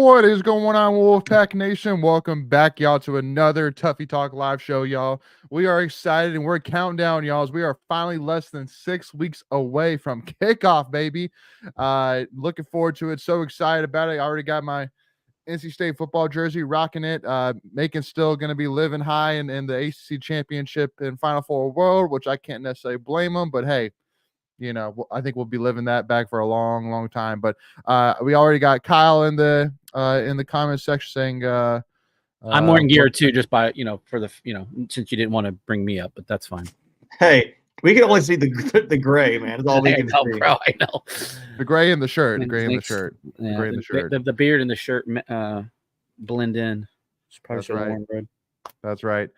What is going on, Wolfpack Nation? Welcome back, y'all, to another Tuffy Talk live show, y'all. We are excited and we're counting down, y'all. As we are finally less than 6 weeks away from kickoff, baby. Looking forward to it. So excited about it. I already got my NC State football jersey, rocking it. Macon still going to be living high in the ACC championship and Final Four world, which I can't necessarily blame them, but hey, you know, I think we'll be living that back for a long, long time. But we already got Kyle in the comments section saying I'm wearing gear too, just by for the since you didn't want to bring me up, but that's fine. Hey, we can only see the gray, man. That's all we can see. Bro, I know. The gray and the shirt. The gray and the shirt. The gray and the shirt. The beard and the shirt blend in. That's right. That's right.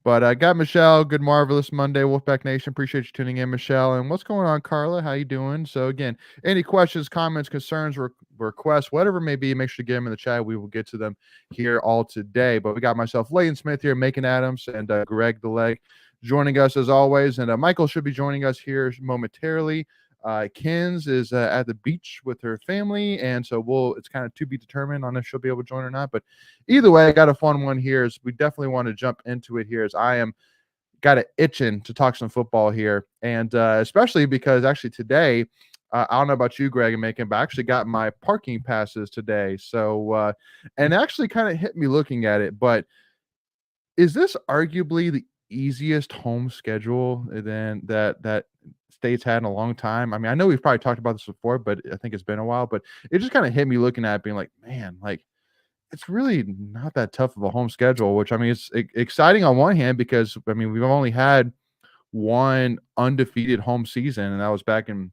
But I got Michelle. Good marvelous Monday, Wolfpack Nation. Appreciate you tuning in, Michelle. And what's going on, Carla? How you doing? So again, any questions, comments, concerns, requests, whatever it may be, make sure to get them in the chat. We will get to them here all today. But we got myself, Layton Smith here, Macon Adams, and Greg the Leg joining us as always. And Michael should be joining us here momentarily. Kins is at the beach with her family, and so it's kind of to be determined on if she'll be able to join or not. But either way, I got a fun one here. We definitely want to jump into it here, as I am got it itching to talk some football here, and especially because actually today, I don't know about you, Greg and Macon, but I actually got my parking passes today. So and actually kind of hit me looking at it. But is this arguably the easiest home schedule than that State's had in a long time? I mean, I know we've probably talked about this before, but I think it's been a while. But it just kind of hit me looking at it, being like, man, like it's really not that tough of a home schedule. Which I mean, it's exciting on one hand because I mean we've only had one undefeated home season, and that was back in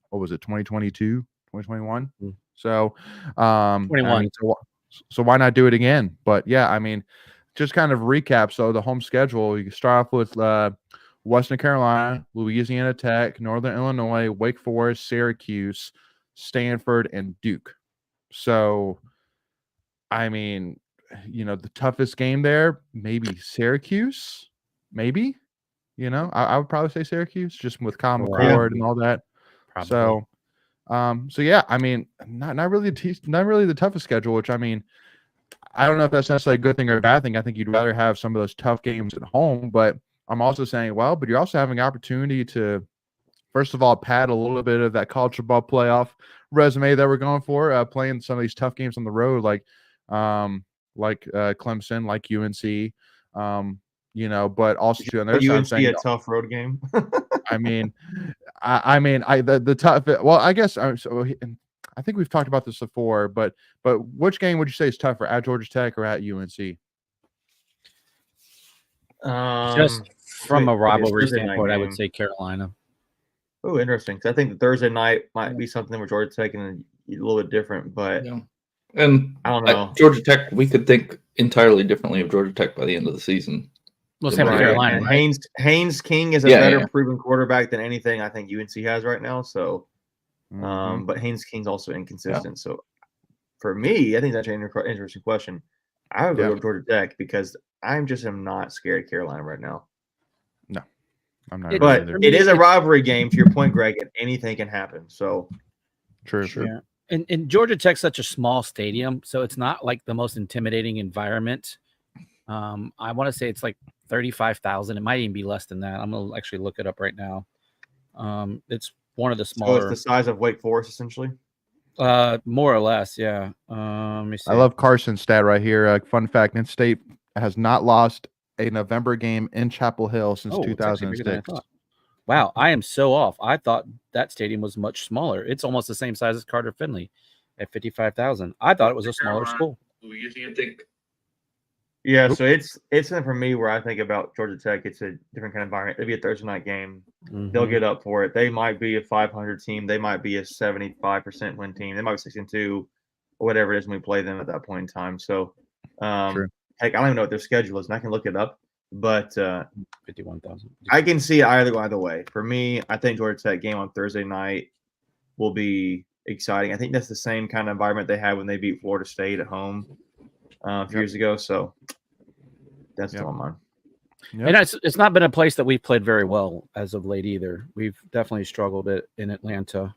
what was it, 2022, 2021. So 21. I mean, so why not do it again? But yeah, I mean, just kind of recap. So the home schedule, you can start off with Western Carolina, Louisiana Tech, Northern Illinois, Wake Forest, Syracuse, Stanford, and Duke. So, I mean, the toughest game there, maybe Syracuse, maybe. I would probably say Syracuse, just with Kyle McCord and all that. Probably. So yeah, I mean, not really the toughest schedule. Which I mean, I don't know if that's necessarily a good thing or a bad thing. I think you'd rather have some of those tough games at home, but I'm also saying, but you're also having an opportunity to, first of all, pad a little bit of that college football playoff resume that we're going for, playing some of these tough games on the road, like Clemson, like UNC, but also too, on the other side, a tough road game. I mean, the tough. Well, I guess so. I think we've talked about this before, but which game would you say is tougher, at Georgia Tech or at UNC? Just from a rivalry standpoint, I would say Carolina. Oh, interesting. Because I think the Thursday night might be something where Georgia Tech and a little bit different, but and I don't know. Georgia Tech, we could think entirely differently of Georgia Tech by the end of the season. Well, same with Carolina. Right? Haynes King is a better proven quarterback than anything I think UNC has right now. So, but Haynes King's also inconsistent. Yeah. So, for me, I think that's an interesting question. I would go with Georgia Tech because I am not scared of Carolina right now. No, I'm not. But it is a rivalry game, to your point, Greg, and anything can happen. So true. Yeah. And Georgia Tech's such a small stadium, so it's not like the most intimidating environment. I want to say it's like 35,000. It might even be less than that. I'm gonna actually look it up right now. It's one of the smaller. So it's the size of Wake Forest, essentially. More or less, yeah. Let me see. I love Carson's stat right here. Fun fact: NC State has not lost a November game in Chapel Hill since 2006. Wow, I am so off. I thought that stadium was much smaller. It's almost the same size as Carter Finley at 55,000. I thought it was a smaller school. Yeah, so it's something for me where I think about Georgia Tech. It's a different kind of environment. It'll be a Thursday night game. Mm-hmm. They'll get up for it. They might be a 500 team. They might be a 75% win team. They might be 6-2, or whatever it is when we play them at that point in time. So, heck, I don't even know what their schedule is, and I can look it up. But 51,000. I can see either way. For me, I think Georgia Tech game on Thursday night will be exciting. I think that's the same kind of environment they had when they beat Florida State at home a few years ago. So that's still on mine. Yep. And it's not been a place that we've played very well as of late either. We've definitely struggled in Atlanta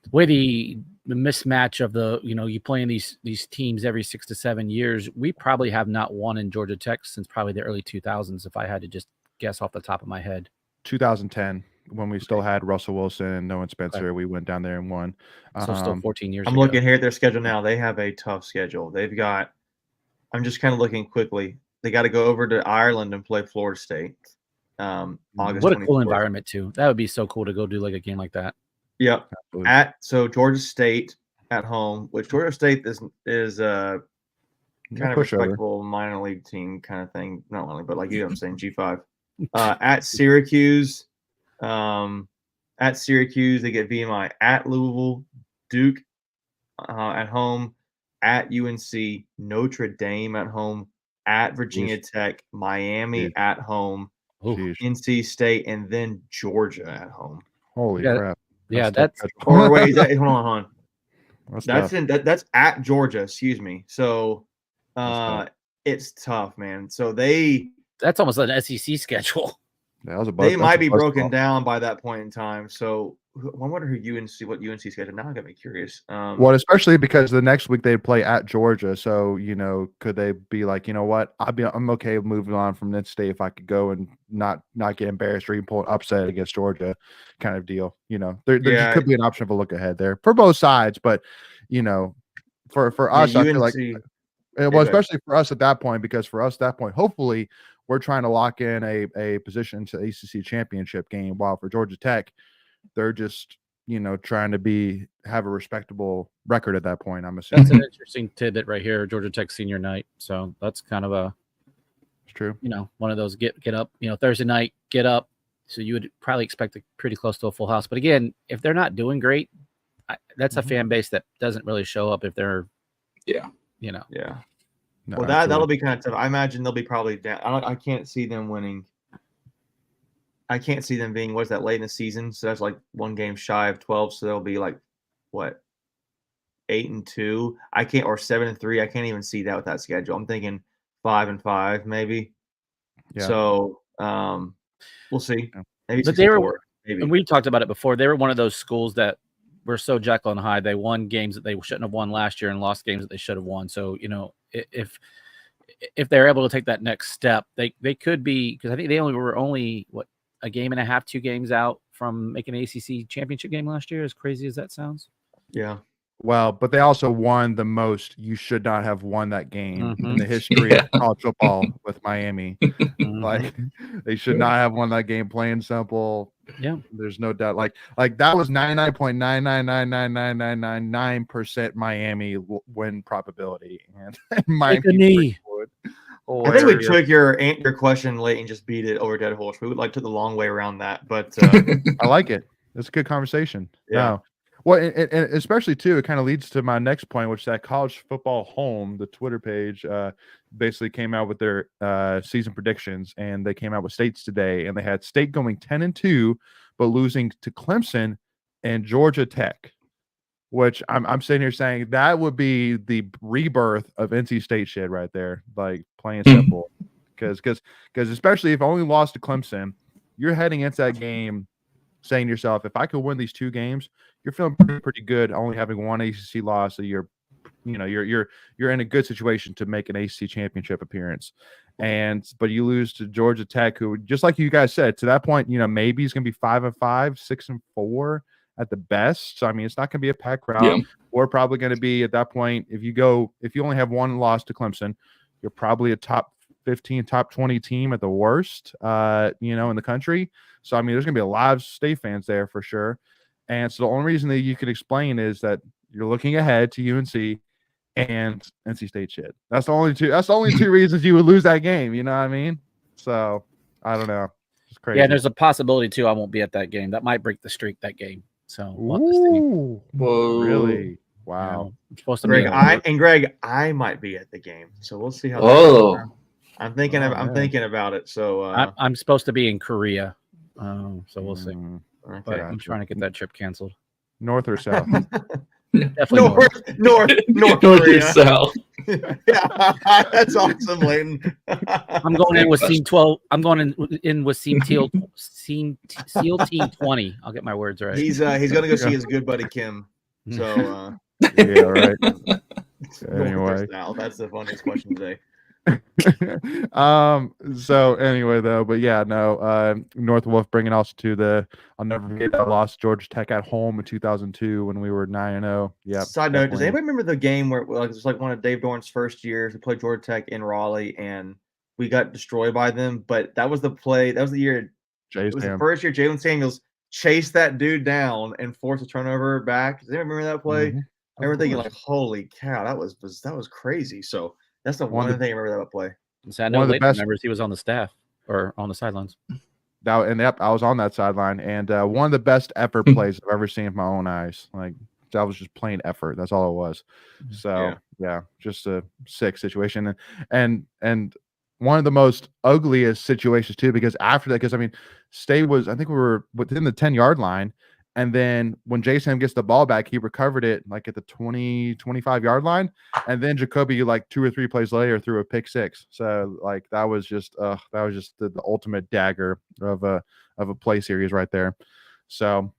the way the mismatch of the, you playing these teams every 6 to 7 years, we probably have not won in Georgia Tech since probably the early 2000s, if I had to just guess off the top of my head. 2010, when we still had Russell Wilson and Noah Spencer, we went down there and won. So still 14 years I'm ago. looking here at their schedule now. They have a tough schedule. They've got, I'm just kind of looking quickly. They got to go over to Ireland and play Florida State. August What a 24th. cool environment too. That would be so cool to go do like a game like that. Yep. So Georgia State at home, which Georgia State is kind of a respectable minor league team kind of thing. Not only, but like you know what I'm saying, G5. At Syracuse, they get VMI. At Louisville, Duke at home. At UNC, Notre Dame at home. At Virginia Tech, Miami at home. NC State, and then Georgia at home. Holy crap! Yeah, that's or wait, hold on. That's That's at Georgia. Excuse me. So, it's tough, man. So that's almost an SEC schedule. They might be broken down by that point in time. So I wonder what UNC schedule. Now I got me curious. Well, especially because the next week they play at Georgia. So, could they be like, you know what? I'm okay with moving on from this state if I could go and not get embarrassed or even pull an upset against Georgia kind of deal. There could be an option of a look ahead there for both sides. But, for us, I feel like, especially for us at that point, because for us at that point, hopefully we're trying to lock in a position to ACC championship game. While for Georgia Tech, they're just, trying to have a respectable record at that point. I'm assuming that's an interesting tidbit right here. Georgia Tech senior night. So that's kind of it's true. One of those get up, Thursday night, get up. So you would probably expect pretty close to a full house. But again, if they're not doing great, that's a fan base that doesn't really show up if they're, Yeah. No, well, that'll be kind of tough. I imagine they'll be probably down. I can't see them winning. I can't see them being what's that late in the season. So that's like one game shy of 12. So they'll be like what 8-2. I can't or 7-3. I can't even see that with that schedule. I'm thinking 5-5 maybe. Yeah. So we'll see. Maybe but they were. Maybe. And we talked about it before. They were one of those schools that were so Jekyll and Hyde. They won games that they shouldn't have won last year and lost games that they should have won. So if they're able to take that next step, they could be, because I think they were only a game and a half, 2 games out from making an ACC championship game last year. As crazy as that sounds. Yeah. Well, but they also won the most. You should not have won that game in the history of college football with Miami. Like they should not have won that game. Plain and simple. Yeah. There's no doubt. Like that was 99.9999999% Miami win probability. And Miami. I think we took your question late and just beat it over dead horse. We took the long way around that, but I like it. It's a good conversation. Yeah. No. Well, and especially too, it kind of leads to my next point, which is that College Football Home, the Twitter page, basically came out with their season predictions, and they came out with states today, and they had State going 10-2, but losing to Clemson and Georgia Tech, which I'm sitting here saying that would be the rebirth of NC State shit right there, like plain and simple, because especially if I only lost to Clemson, you're heading into that game saying to yourself, if I could win these 2 games, you're feeling pretty good only having one ACC loss. So you're in a good situation to make an ACC championship appearance. But you lose to Georgia Tech, who, just like you guys said, to that point, maybe he's going to be 5-5, 6-4 at the best. So, I mean, it's not going to be a packed crowd. Yeah. We're probably going to be at that point. If you only have one loss to Clemson, you're probably a top 15, top 20 team at the worst, in the country. So, I mean, there's going to be a lot of State fans there for sure. And so the only reason that you can explain is that you're looking ahead to UNC and NC State shit. That's the only 2 reasons you would lose that game. You know what I mean? So, I don't know. It's crazy. Yeah, there's a possibility, too, I won't be at that game. That might break the streak, that game. So, we'll have to see. Whoa. Really? Wow. I'm supposed to Greg, I might be at the game. So, we'll see how that goes. I'm thinking about it. So, I'm supposed to be in Korea. So we'll see. Okay. But I'm trying to get that trip canceled. North or south? Definitely North North or Korea. South. Yeah, that's awesome, Layton. I'm going in with Team 12. I'm going in with Team Teal SEAL Team 20. I'll get my words right. He's gonna go see his good buddy Kim. So Yeah, right. North or Anyway. South? That's the funniest question today. So anyway though, but yeah, no, North Wolf bringing us to the, I'll never forget that loss Georgia Tech at home in 2002 when we were 9-0. Yeah. Side note, does anybody remember the game where like, it was like one of Dave Dorn's first years? We played Georgia Tech in Raleigh and we got destroyed by them. But that was the play. That was the year. It was the first year Jalen Samuels chased that dude down and forced a turnover back. Does anybody remember that play? Mm-hmm. I remember thinking like, holy cow, that was crazy. So that's the one thing I remember that play. So I know Layton remembers he was on the staff or on the sidelines. Yep, I was on that sideline, and one of the best effort plays I've ever seen with my own eyes. Like that was just plain effort. That's all it was. So yeah, just a sick situation, and one of the most ugliest situations too, because after that, because I mean, State was, I think we were within the 10-yard line. And then when Jason gets the ball back, he recovered it like at the 20, 25-yard line. And then Jacoby, like 2 or 3 plays later, threw a pick 6. So like that was just the ultimate dagger of a play series right there. So,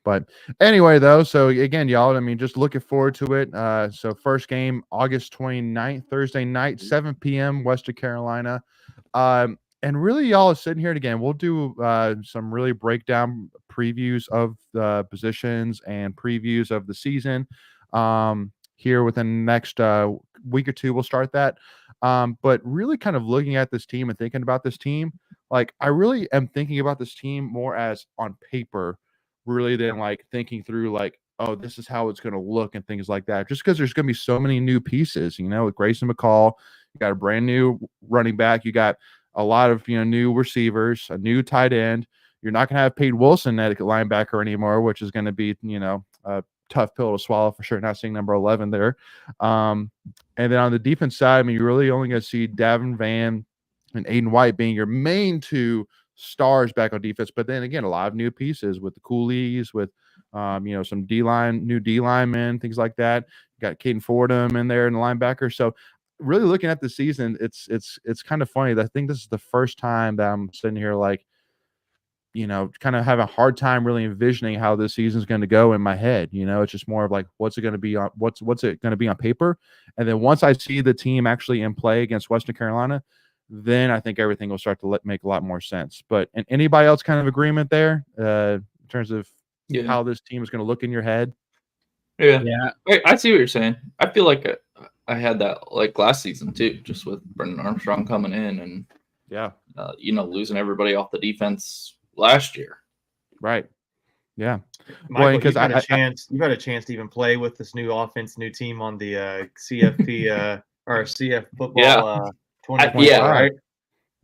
but anyway, though, so again, y'all, I mean, just looking forward to it. So first game, August 29th, Thursday night, 7 p.m., Western Carolina. And really, y'all are sitting here again. We'll do some really breakdown previews of the positions and previews of the season here within the next week or two. We'll start that. But really kind of looking at this team and thinking about this team, like I really am thinking about this team more as on paper, really than like thinking through like, oh, this is how it's going to look and things like that. Just because there's going to be so many new pieces, with Grayson McCall, you got a brand new running back, you got a lot of new receivers, a new tight end. You're not going to have Peyton Wilson at linebacker anymore, which is going to be a tough pill to swallow for sure. Not seeing number 11 there. And then on the defense side, I mean, you're really only going to see Davin Vann and Aiden White being your main 2 stars back on defense. But then again, a lot of new pieces with the Coolies, with some new D linemen, things like that. You got Caden Fordham in there in the linebacker. So really looking at the season, it's kind of funny that I think this is the first time that I'm sitting here like, kind of have a hard time really envisioning how this season is going to go in my head. It's just more of like, what's it going to be on what's it going to be on paper? And then once I see the team actually in play against Western Carolina, then I think everything will start to make a lot more sense. But and anybody else kind of agreement there in terms of how this team is going to look in your head? Yeah. I see what you're saying. I feel like I had that like last season too, just with Brendan Armstrong coming in and losing everybody off the defense last year. Right. Yeah. Michael, you've had a chance to even play with this new offense, new team on the CFP or CF football 2020, right?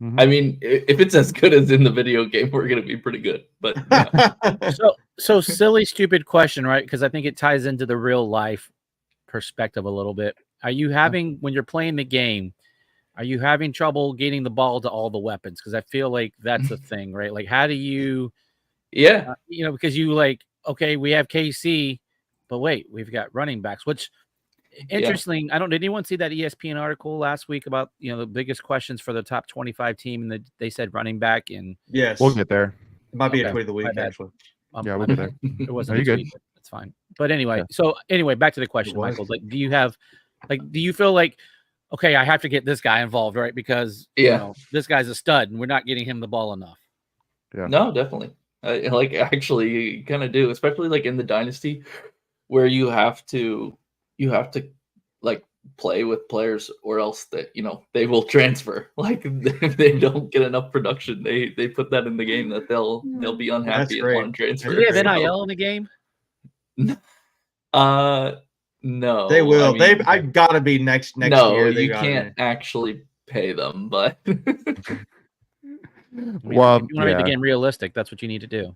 Mm-hmm. I mean, if it's as good as in the video game, we're going to be pretty good. But so silly, stupid question, right? Because I think it ties into the real life perspective a little bit. Are you having, when you're playing the game, are you having trouble getting the ball to all the weapons? Because I feel like that's the thing, right? Like, how do you, because you like, okay, we have KC, but wait, we've got running backs, which interesting. Did anyone see that ESPN article last week about, the biggest questions for the top 25 team? And they said running back. And yes, we'll get there. It might be a tweet of the week, actually. Yeah, we'll get there. It wasn't a tweet, but it's fine. But anyway, back to the question, Michael. Like, do you feel like, okay, I have to get this guy involved, right? Because this guy's a stud, and we're not getting him the ball enough. Yeah. No, definitely. Actually, you kind of do, especially like in the dynasty, where you have to like play with players, or else that they will transfer. Like if they don't get enough production, they put that in the game that they'll be unhappy and want to transfer. Do they have NIL in the game? No, they will. I've got to be next year. No, you can't actually pay them, but well, if you want to make the game realistic, that's what you need to do.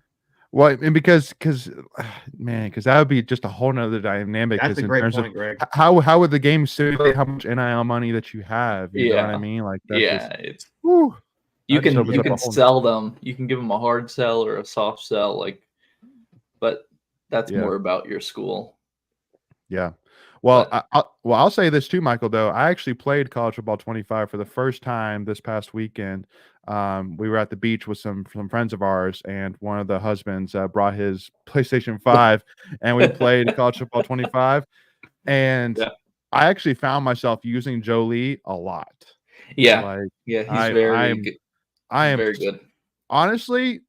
Well, and because that would be just a whole nother dynamic. That's a great point, Greg. How would the game simulate how much NIL money that you have? You know what I mean? Like that's you can sell them. You can give them a hard sell or a soft sell, but that's more about your school. Yeah. Well, But- I'll say this too, Michael, though. I actually played College Football 25 for the first time this past weekend. We were at the beach with some friends of ours, and one of the husbands brought his PlayStation 5, and we played College Football 25. And Yeah. I actually found myself using Jolie a lot. Yeah, Like, yeah, he's I very am good. I am Very good. honestly,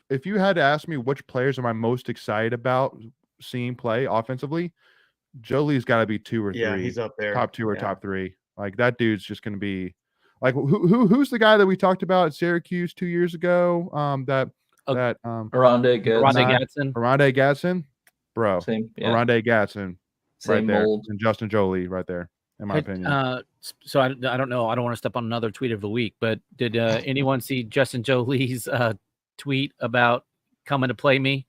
if you had to ask me which players am I most excited about seeing play offensively, Jolie's got to be 2 or 3. Yeah, he's up there. Top 2 or Yeah. top 3. Like, that dude's just going to be like, who's the guy that we talked about at Syracuse 2 years ago? Aronde good. Rondé Not- Gatson. Aronde Gatson, bro. Same. Yeah. Aronde Gatson, right Same there, mold. and Justin Jolie, right there, in my opinion. So I don't know. I don't want to step on another tweet of the week, but did anyone see Justin Jolie's tweet about coming to play me?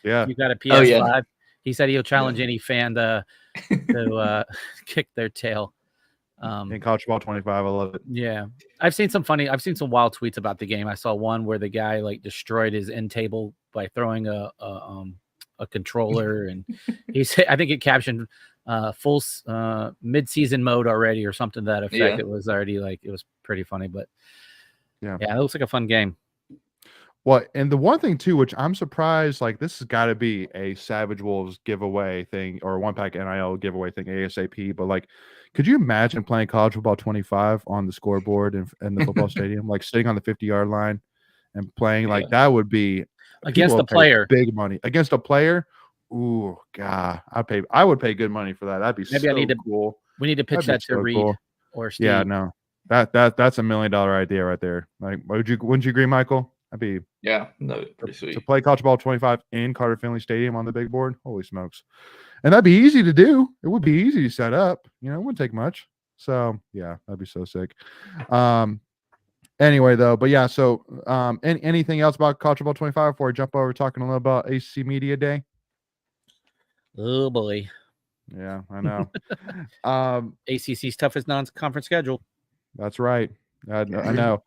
Yeah, You got a PS5. Oh, yeah. He said he'll challenge any fan to kick their tail. in College Football 25, I love it. Yeah, I've seen some wild tweets about the game. I saw one where the guy like destroyed his end table by throwing a controller, and he said, I think it captioned full mid-season mode already or something to that effect. Yeah. It was already it was pretty funny, but Yeah, it looks like a fun game. Well, and the one thing too, which I'm surprised, like this has got to be a Savage Wolves giveaway thing or one pack NIL giveaway thing ASAP. But like, could you imagine playing College Football 25 on the scoreboard in the football stadium, like sitting on the 50-yard line and playing? Like that would be against people the would pay player. big money against a player. Ooh, God, I would pay good money for that. That'd be Maybe so I need to cool. We need to pitch That'd be that to so Reed cool. or Steve. Yeah, no, that's $1 million idea right there. Like, wouldn't you agree, Michael? That'd be Pretty sweet. to play College Ball 25 in Carter Finley Stadium on the big board. Holy smokes. And that'd be easy to do. It would be easy to set up. It wouldn't take much. So yeah, that'd be so sick. Anyway, though, but yeah, so anything else about College Ball 25 before I jump over talking a little about ACC Media Day? Oh boy. Yeah, I know. ACC's toughest non-conference schedule. That's right. I know.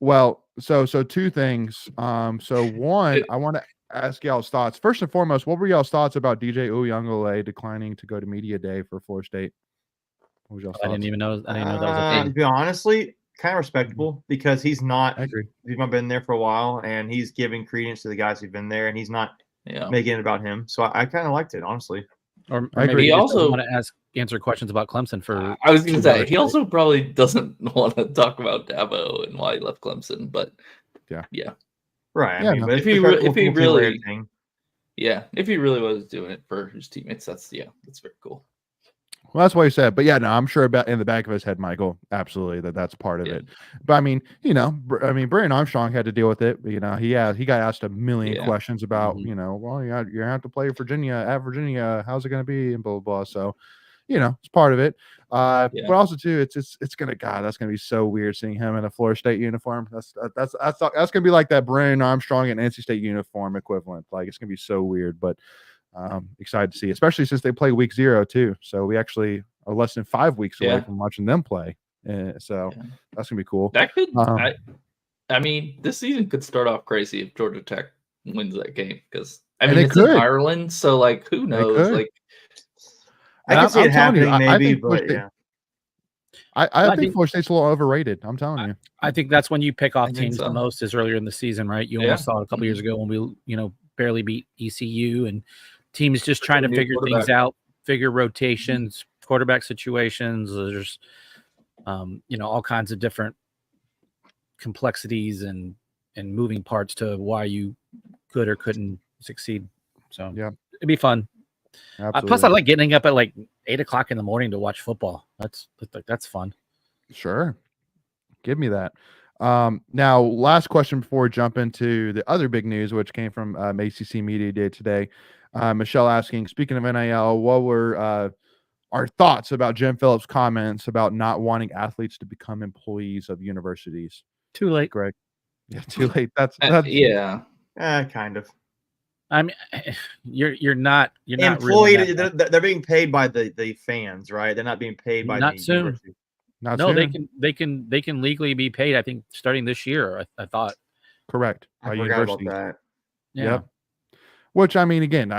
Well, so two things. So one, I want to ask y'all's thoughts. First and foremost, what were y'all's thoughts about DJ Uyunglele declining to go to Media Day for Florida State? What was y'all's thoughts? I didn't know that was a To thing. be honestly, kind of respectable because he's not. I agree. He's not been there for a while, and he's giving credence to the guys who've been there, and he's not making it about him. So I kind of liked it, honestly. Or I maybe agree. he He also also- want to answer questions about Clemson for. I was going to say Florida he State. also probably doesn't want to talk about Dabo and why he left Clemson, but Right. Yeah, I mean, no. but If he respectable if he team really- everything. if he really was doing it for his teammates, that's very cool. Well, that's what he said. But yeah, no, I'm sure about in the back of his head, Michael, absolutely that's part of Yeah. it. But I mean, Brandon Armstrong had to deal with it. He got asked a million questions about, well, you're gonna have to play at Virginia. How's it gonna be? And blah blah blah. So, it's part of it. But also too, it's gonna that's gonna be so weird seeing him in a Florida State uniform. That's gonna be like that Brandon Armstrong and NC State uniform equivalent. Like it's gonna be so weird, but excited to see, especially since they play week 0 too. So we actually are less than 5 weeks away from watching them play. So that's gonna be cool. That could. I mean, this season could start off crazy if Georgia Tech wins that game because it's in Ireland, so like who knows? Like I can see it happening, maybe, but yeah. I think Florida State's a little overrated. I'm telling you. I think that's when you pick off I think teams so. the most is earlier in the season, right? You almost saw it a couple years ago when we, barely beat ECU and teams just trying to figure things out, figure rotations, quarterback situations. There's, all kinds of different complexities and moving parts to why you could or couldn't succeed. So yeah, it'd be fun. Plus, I like getting up at like 8 o'clock in the morning to watch football. That's fun. Sure. Give me that. Now, last question before we jump into the other big news, which came from ACC Media Day today. Michelle asking, speaking of NIL, what were our thoughts about Jim Phillips' comments about not wanting athletes to become employees of universities? Too late, Greg. Yeah, too late. That's kind of. I mean, you're not employed. Really they're being paid by the fans, right? They're not being paid by not the soon. university. Not no, soon. they can legally be paid. I think starting this year. I thought. Correct. I forgot about that. Yeah. Yep. Which I mean, again,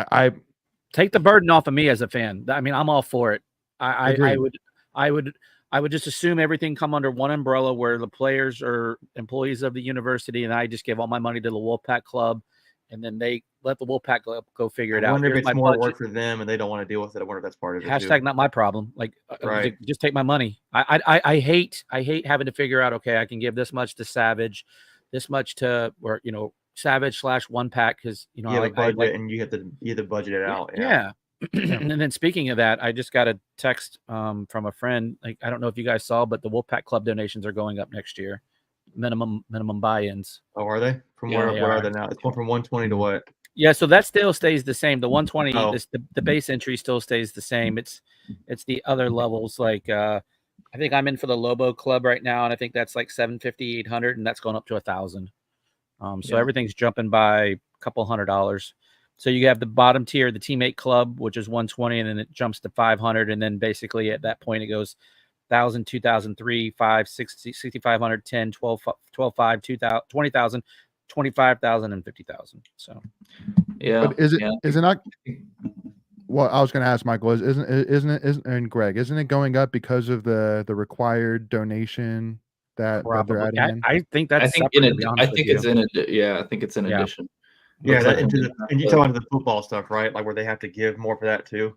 take the burden off of me as a fan. I mean, I'm all for it. I would just assume everything come under one umbrella where the players are employees of the university, and I just give all my money to the Wolfpack Club, and then they let the Wolfpack Club go figure it I out. wonder if Here's it's my more budget. work for them and they don't want to deal with it. I wonder if that's part of it. Hashtag too. not my problem. Like, Right. just take my money. I hate having to figure out, okay, I can give this much to Savage, this much to, or, you know, Savage / one pack. Cause you know, You have a budget and you have to budget it out. Yeah. And then speaking of that, I just got a text from a friend. Like, I don't know if you guys saw, but the Wolfpack Club donations are going up next year. Minimum buy-ins. Oh, are they? From Yeah, where they are are. they now? It's going from 120 to what? Yeah, so that still stays the same. The 120, Oh. the base entry still stays the same. It's the other levels. Like I think I'm in for the Lobo Club right now, and I think that's like 750, 800, and that's going up to 1,000. So everything's jumping by a couple $100. So you have the bottom tier, the teammate club, which is 120, and then it jumps to 500, and then basically at that point it goes 1,000, 2,000, 3, 5, 60, 6,500, 10, 12, 12, 5, 2,000, 20,000, 25,000, and 50,000. So Yeah. But is it not? Well, I was going to ask Michael, isn't it, and Greg, isn't it going up because of the required donation that they're adding in? I think that's I think separate, to be honest I think with it's you. I think it's in Yeah. addition. Yeah, Looks that, like and you talking to the football stuff, right? Like where they have to give more for that too.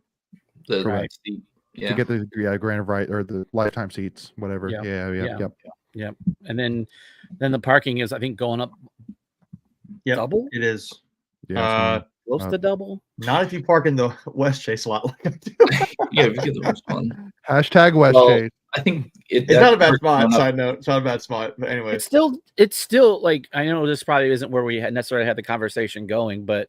the Right. seat. To Yeah. get the grant of right or the lifetime seats, whatever. Yeah. Yep. And then the parking is, I think, going up Yep, double, it is. Yeah, close to double. Not if you park in the West Chase lot like I do. Yeah, we get the worst one. Hashtag West Well, Chase. I think It's not a bad spot. Side note, it's not a bad spot. But anyway, It's still like, I know this probably isn't where we necessarily had the conversation going, but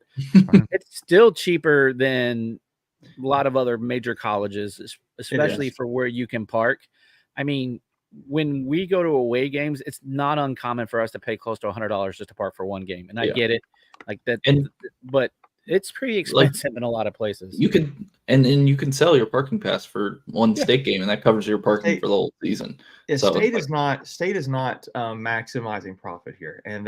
it's still cheaper than a lot of other major colleges, especially for where you can park. I mean, when we go to away games, it's not uncommon for us to pay close to $100 just to park for one game, and I get it, like that, but it's pretty expensive in a lot of places. You can and then you can sell your parking pass for one state game, and that covers your parking for the whole season. Yeah, So state is not maximizing profit here, and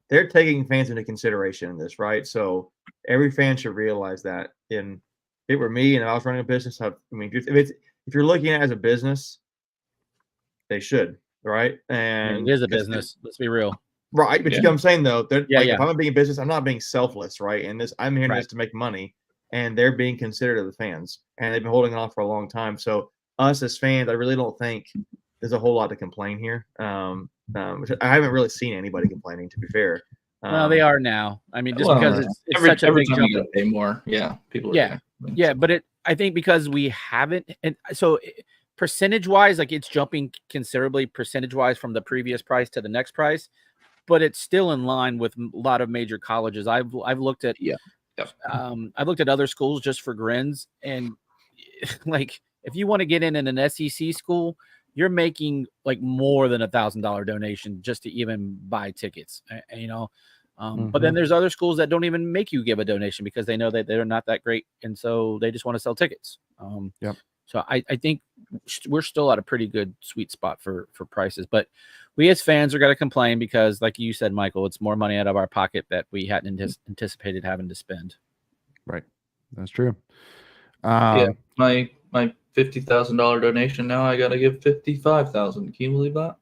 they're taking fans into consideration in this, right? So every fan should realize that. And if it were me and I was running a business, I mean, if you're looking at it as a business, they should, right? And it is a business. Let's be real. Right, but you know what I'm saying though. If I'm being business, I'm not being selfless, right? And I'm here just to make money, and they're being considerate of the fans, and they've been holding on for a long time. So us as fans, I really don't think there's a whole lot to complain here. I haven't really seen anybody complaining, to be fair. Well, they are now. I mean, just because it's such a big jump. You gotta pay more. Yeah, people. But I think because we haven't, and so percentage-wise, like it's jumping considerably percentage-wise from the previous price to the next price. But it's still in line with a lot of major colleges. I've looked at I've looked at other schools just for grins, and like if you want to get in an SEC school, you're making like more than $1,000 donation just to even buy tickets, you know. But then there's other schools that don't even make you give a donation because they know that they're not that great, and so they just want to sell tickets. So I think we're still at a pretty good sweet spot for prices, but we as fans are going to complain because, like you said, Michael, it's more money out of our pocket that we hadn't anticipated having to spend. Right, that's true. My $50,000 donation now, I got to give $55,000. Can you believe that?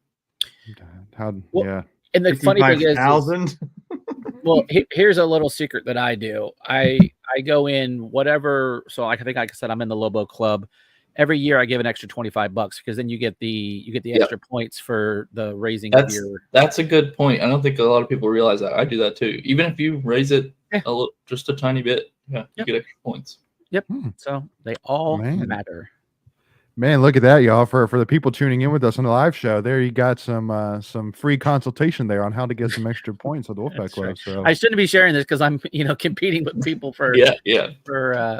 And the funny thing is, well, here's a little secret that I do. I go in whatever. So I think, like I said, I'm in the Lobo Club. Every year I give an extra $25 because then you get the extra points for the raising of your. That's a good point. I don't think a lot of people realize that. I do that too. Even if you raise it just a tiny bit, you get extra points. Yep. So they all matter. Man, look at that, y'all! For the people tuning in with us on the live show, there you got some free consultation there on how to get some extra points at the Wolfpack Club. Right. So I shouldn't be sharing this because I'm competing with people for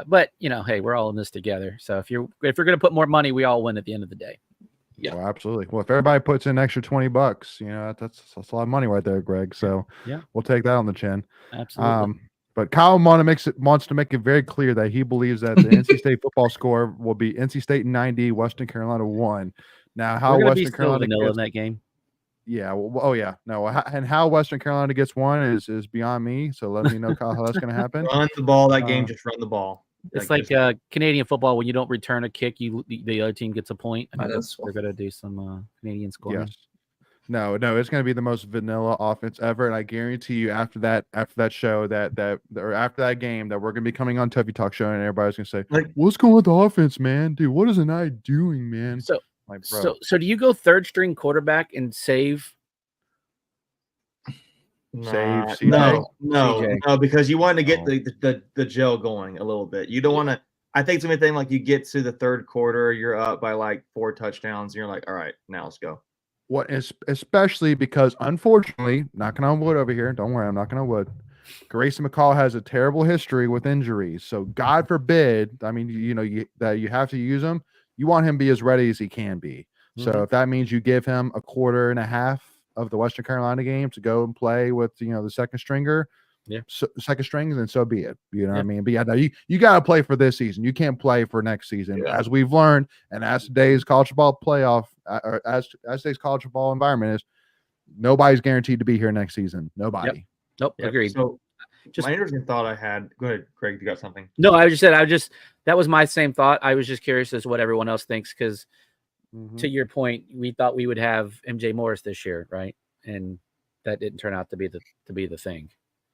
but hey, we're all in this together. So if you're gonna put more money, we all win at the end of the day. Yeah, well, absolutely. Well, if everybody puts in an extra $20, that's a lot of money right there, Greg. So we'll take that on the chin. Absolutely. But Kyle wants to make it very clear that he believes that the NC State football score will be NC State 90, Western Carolina 1. Now, how Western Carolina gets in that game? Yeah. And how Western Carolina gets 1 is beyond me. So let me know, Kyle, how that's going to happen. Run the ball that game. Just run the ball. It's like Canadian football. When you don't return a kick, the other team gets a point. I think that's they're going to do some Canadian scoring. Yes. No, it's going to be the most vanilla offense ever, and I guarantee you, after that show, or after that game, that we're going to be coming on Tuffy Talk show, and everybody's going to say, Like- "What's going with the offense, man? Dude, what is an eye doing, man?" So, like, bro, so do you go third string quarterback and save? Save CJ? No, because you want to get No. the gel going a little bit. You don't want to. I think it's gonna be a thing like you get to the third quarter, you're up by like 4 touchdowns, and you're like, all right, now let's go. What is especially because, unfortunately, knocking on wood over here. Don't worry, I'm knocking on wood. Grayson McCall has a terrible history with injuries, so God forbid. I mean, that you have to use him. You want him to be as ready as he can be. So if that means you give him a quarter and a half of the Western Carolina game to go and play with the second stringer, second string, then so be it. You know what I mean? But yeah, no, you got to play for this season. You can't play for next season, as we've learned, and as today's college football playoff, or as today's college football environment is, nobody's guaranteed to be here next season. Nobody. Yep. Nope. Agreed. So, my interesting thought I had. Go ahead, Craig. If you got something? No, that was my same thought. I was just curious as to what everyone else thinks because, to your point, we thought we would have MJ Morris this year, right? And that didn't turn out to be the thing.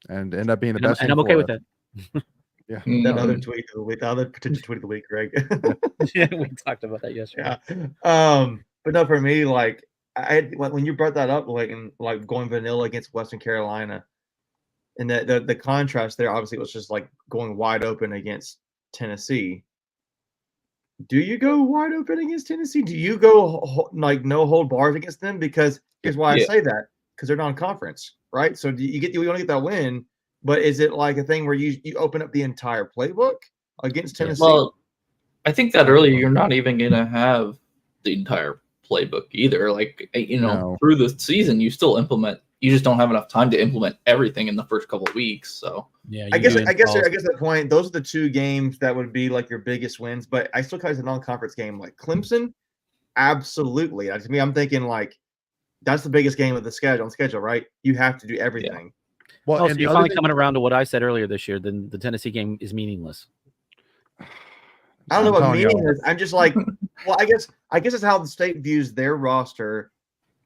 And end up being the best. And I'm okay with that. Yeah. That other tweet of the week, the other potential tweet of the week, Greg. Yeah, we talked about that yesterday. Yeah. But no, for me, like when you brought that up, like going vanilla against Western Carolina, and the contrast there obviously was just like going wide open against Tennessee. Do you go wide open against Tennessee? Do you go like no hold bars against them? Because here's why I say that, because they're non-conference, right? So you want to get that win, but is it like a thing where you open up the entire playbook against Tennessee? Well, I think that earlier you're not even going to have the entire playbook either. Like, through the season, you still implement. You just don't have enough time to implement everything in the first couple of weeks. So yeah, I guess that point, those are the 2 games that would be like your biggest wins. But I still count it as a non-conference game. Like Clemson, absolutely. To me, I'm thinking like that's the biggest game of the schedule. Right? You have to do everything. Yeah. Well, so you're finally coming around to what I said earlier this year. Then the Tennessee game is meaningless. I don't know what meaningless. I'm just like, well, I guess it's how the state views their roster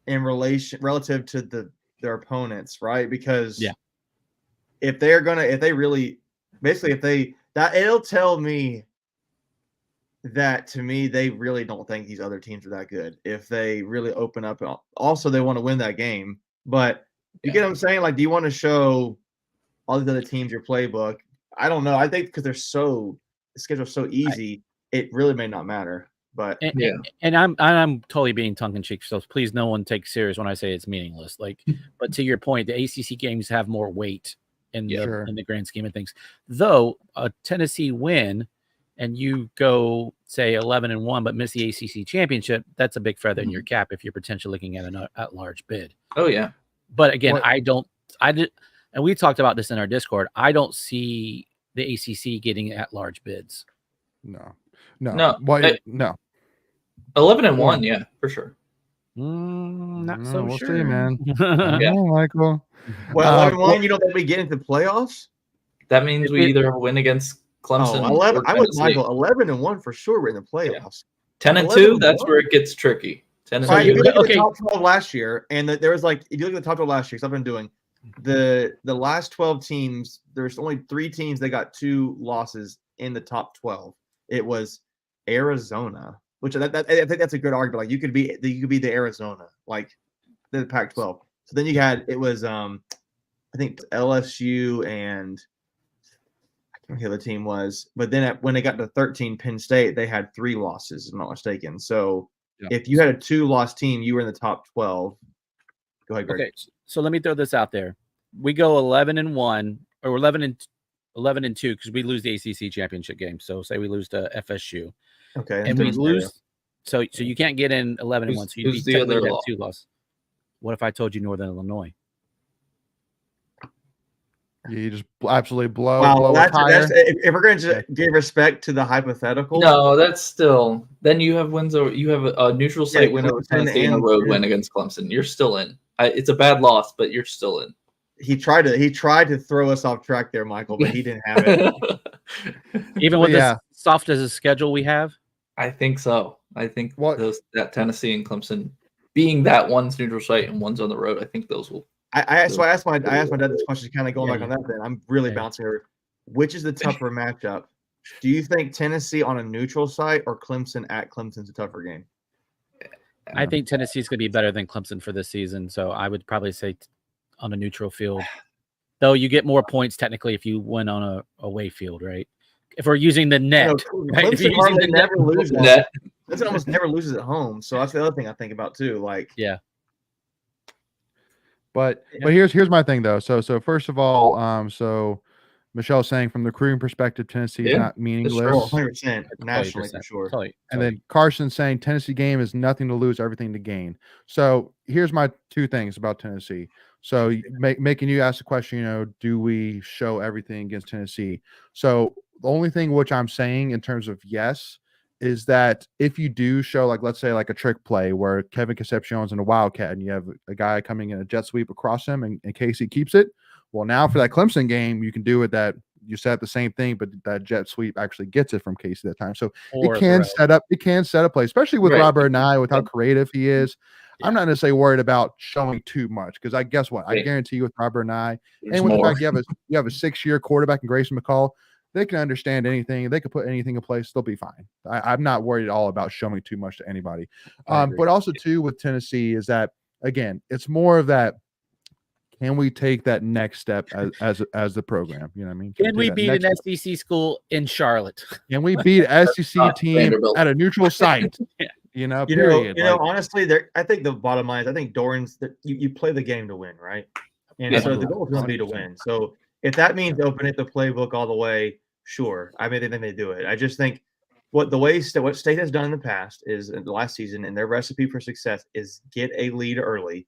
in relative to their opponents, right? Because if it'll tell me that, to me, they really don't think these other teams are that good. If they really open up, also they want to win that game. But you get what I'm saying? Like, do you want to show all the other teams your playbook? I don't know. I think because the schedule's so easy, it really may not matter. But and I'm totally being tongue in cheek, so please no one take serious when I say it's meaningless. Like, but to your point, the ACC games have more weight in the grand scheme of things. Though a Tennessee win, and you go say 11-1, but miss the ACC championship, that's a big feather in your cap if you're potentially looking at an at-large bid. Oh yeah, but again, and we talked about this in our Discord. I don't see the ACC getting at-large bids. No. Well, no. 11-1, yeah, for sure. Not so we'll sure, see, man. Yeah, Michael. Well, 11-1, you don't think we get into playoffs? That means we either win against Clemson. 11. I'm with Michael. 11-1 for sure. We're in the playoffs. 10-2. That's where it gets tricky. 10-2. Right, if you look at the top 12 last year, and there was if you look at the top 12 last year, because I've been doing the last 12 teams. There's only 3 teams that got 2 losses in the top 12. It was Arizona, which I think that's a good argument. Like you could be the Arizona, like the Pac-12. So then you had I think LSU and I can't remember who the team was, but then when they got to 13, Penn State, they had 3 losses, if I'm not mistaken. So if you had a 2-loss team, you were in the top 12. Go ahead, Greg. Okay, so let me throw this out there. We go 11-1 or 11-2 because we lose the ACC championship game. So say we lose to FSU. Okay, and we lose. So you can't get in 11-1. So you'd be technically at 2 loss. What if I told you Northern Illinois? You just absolutely blow. Wow, that's if we're going to give respect to the hypothetical. No, that's still. Then you have wins over. You have a neutral site win over Tennessee and a road win against Clemson. You're still in. It's a bad loss, but you're still in. He tried to throw us off track there, Michael, but he didn't have it. Even with yeah. as soft as a schedule we have. I think so. I think What- that Tennessee and Clemson being that one's neutral site and one's on the road, I think those will. I asked my dad this question, kind of going back on that. Then I'm really Yeah. bouncing here. Which is the tougher matchup? Do you think Tennessee on a neutral site or Clemson at Clemson's a tougher game? I think Tennessee's going to be better than Clemson for this season, so I would probably say on a neutral field. Though you get more points technically if you win on a away field, right? If we're using the net, right? If you're Clemson using hardly the net, never loses. Net. Clemson almost never loses at home, so that's the other thing I think about too. Like, yeah, But here's my thing though. So first of all, so Michelle's saying from the recruiting perspective, Tennessee is Yeah, not meaningless. oh, 100% nationally for 20%. sure. And then Carson saying Tennessee game is nothing to lose, everything to gain. So here's my two things about Tennessee. So making you ask the question, do we show everything against Tennessee? So the only thing which I'm saying in terms of yes is that if you do show, like, let's say like a trick play where Kevin Concepcion's in a Wildcat and you have a guy coming in a jet sweep across him and Casey keeps it. Well, now for that Clemson game, you can do it that you set the same thing, but that jet sweep actually gets it from Casey that time. So it can set up play, especially with Robert Nye, with how creative he is. I'm not necessarily worried about showing too much because I guess what I guarantee you with Robert Nye and with the fact you have a 6-year quarterback in Grayson McCall, they can understand anything. They can put anything in place. They'll be fine. I'm not worried at all about showing too much to anybody. But also too with Tennessee is that again, it's more of that. Can we take that next step as the program? You know what I mean? Can we beat an SEC school in Charlotte? Can we beat an SEC team at a neutral site? Period. Honestly, I think the bottom line is I think Doran's you play the game to win, right? And so the goal is going to be to win. So if that means opening the playbook all the way, sure. I mean, then they do it. I just think what State has done in the past is in the last season, and their recipe for success is get a lead early,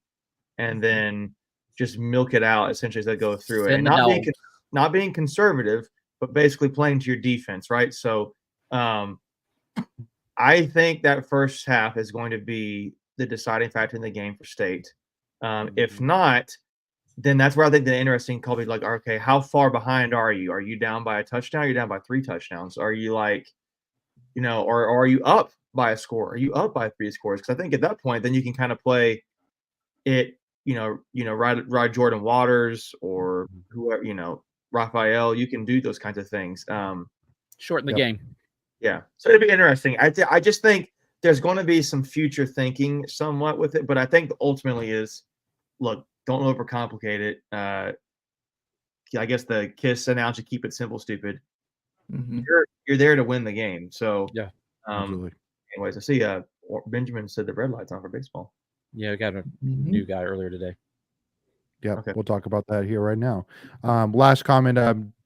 and then just milk it out essentially as they go through it, and not being conservative, but basically playing to your defense, right? So, I think that first half is going to be the deciding factor in the game for State. If not, then that's where I think the interesting call be like, okay, how far behind are you? Are you down by a touchdown? Are you down by 3 touchdowns? Are you like, or are you up by a score? Are you up by 3 scores? Because I think at that point, then you can kind of play it. Ride Jordan Waters or whoever, Raphael, you can do those kinds of things. Shorten the game. Yeah. So it'd be interesting. I just think there's going to be some future thinking somewhat with it, but I think ultimately is, look, don't overcomplicate it. I guess the KISS analogy, keep it simple, stupid. Mm-hmm. You're there to win the game. So yeah. Anyways, I see Benjamin said the red light's on for baseball. Yeah, we got a new guy earlier today. Yeah, okay. We'll talk about that here right now. Last comment,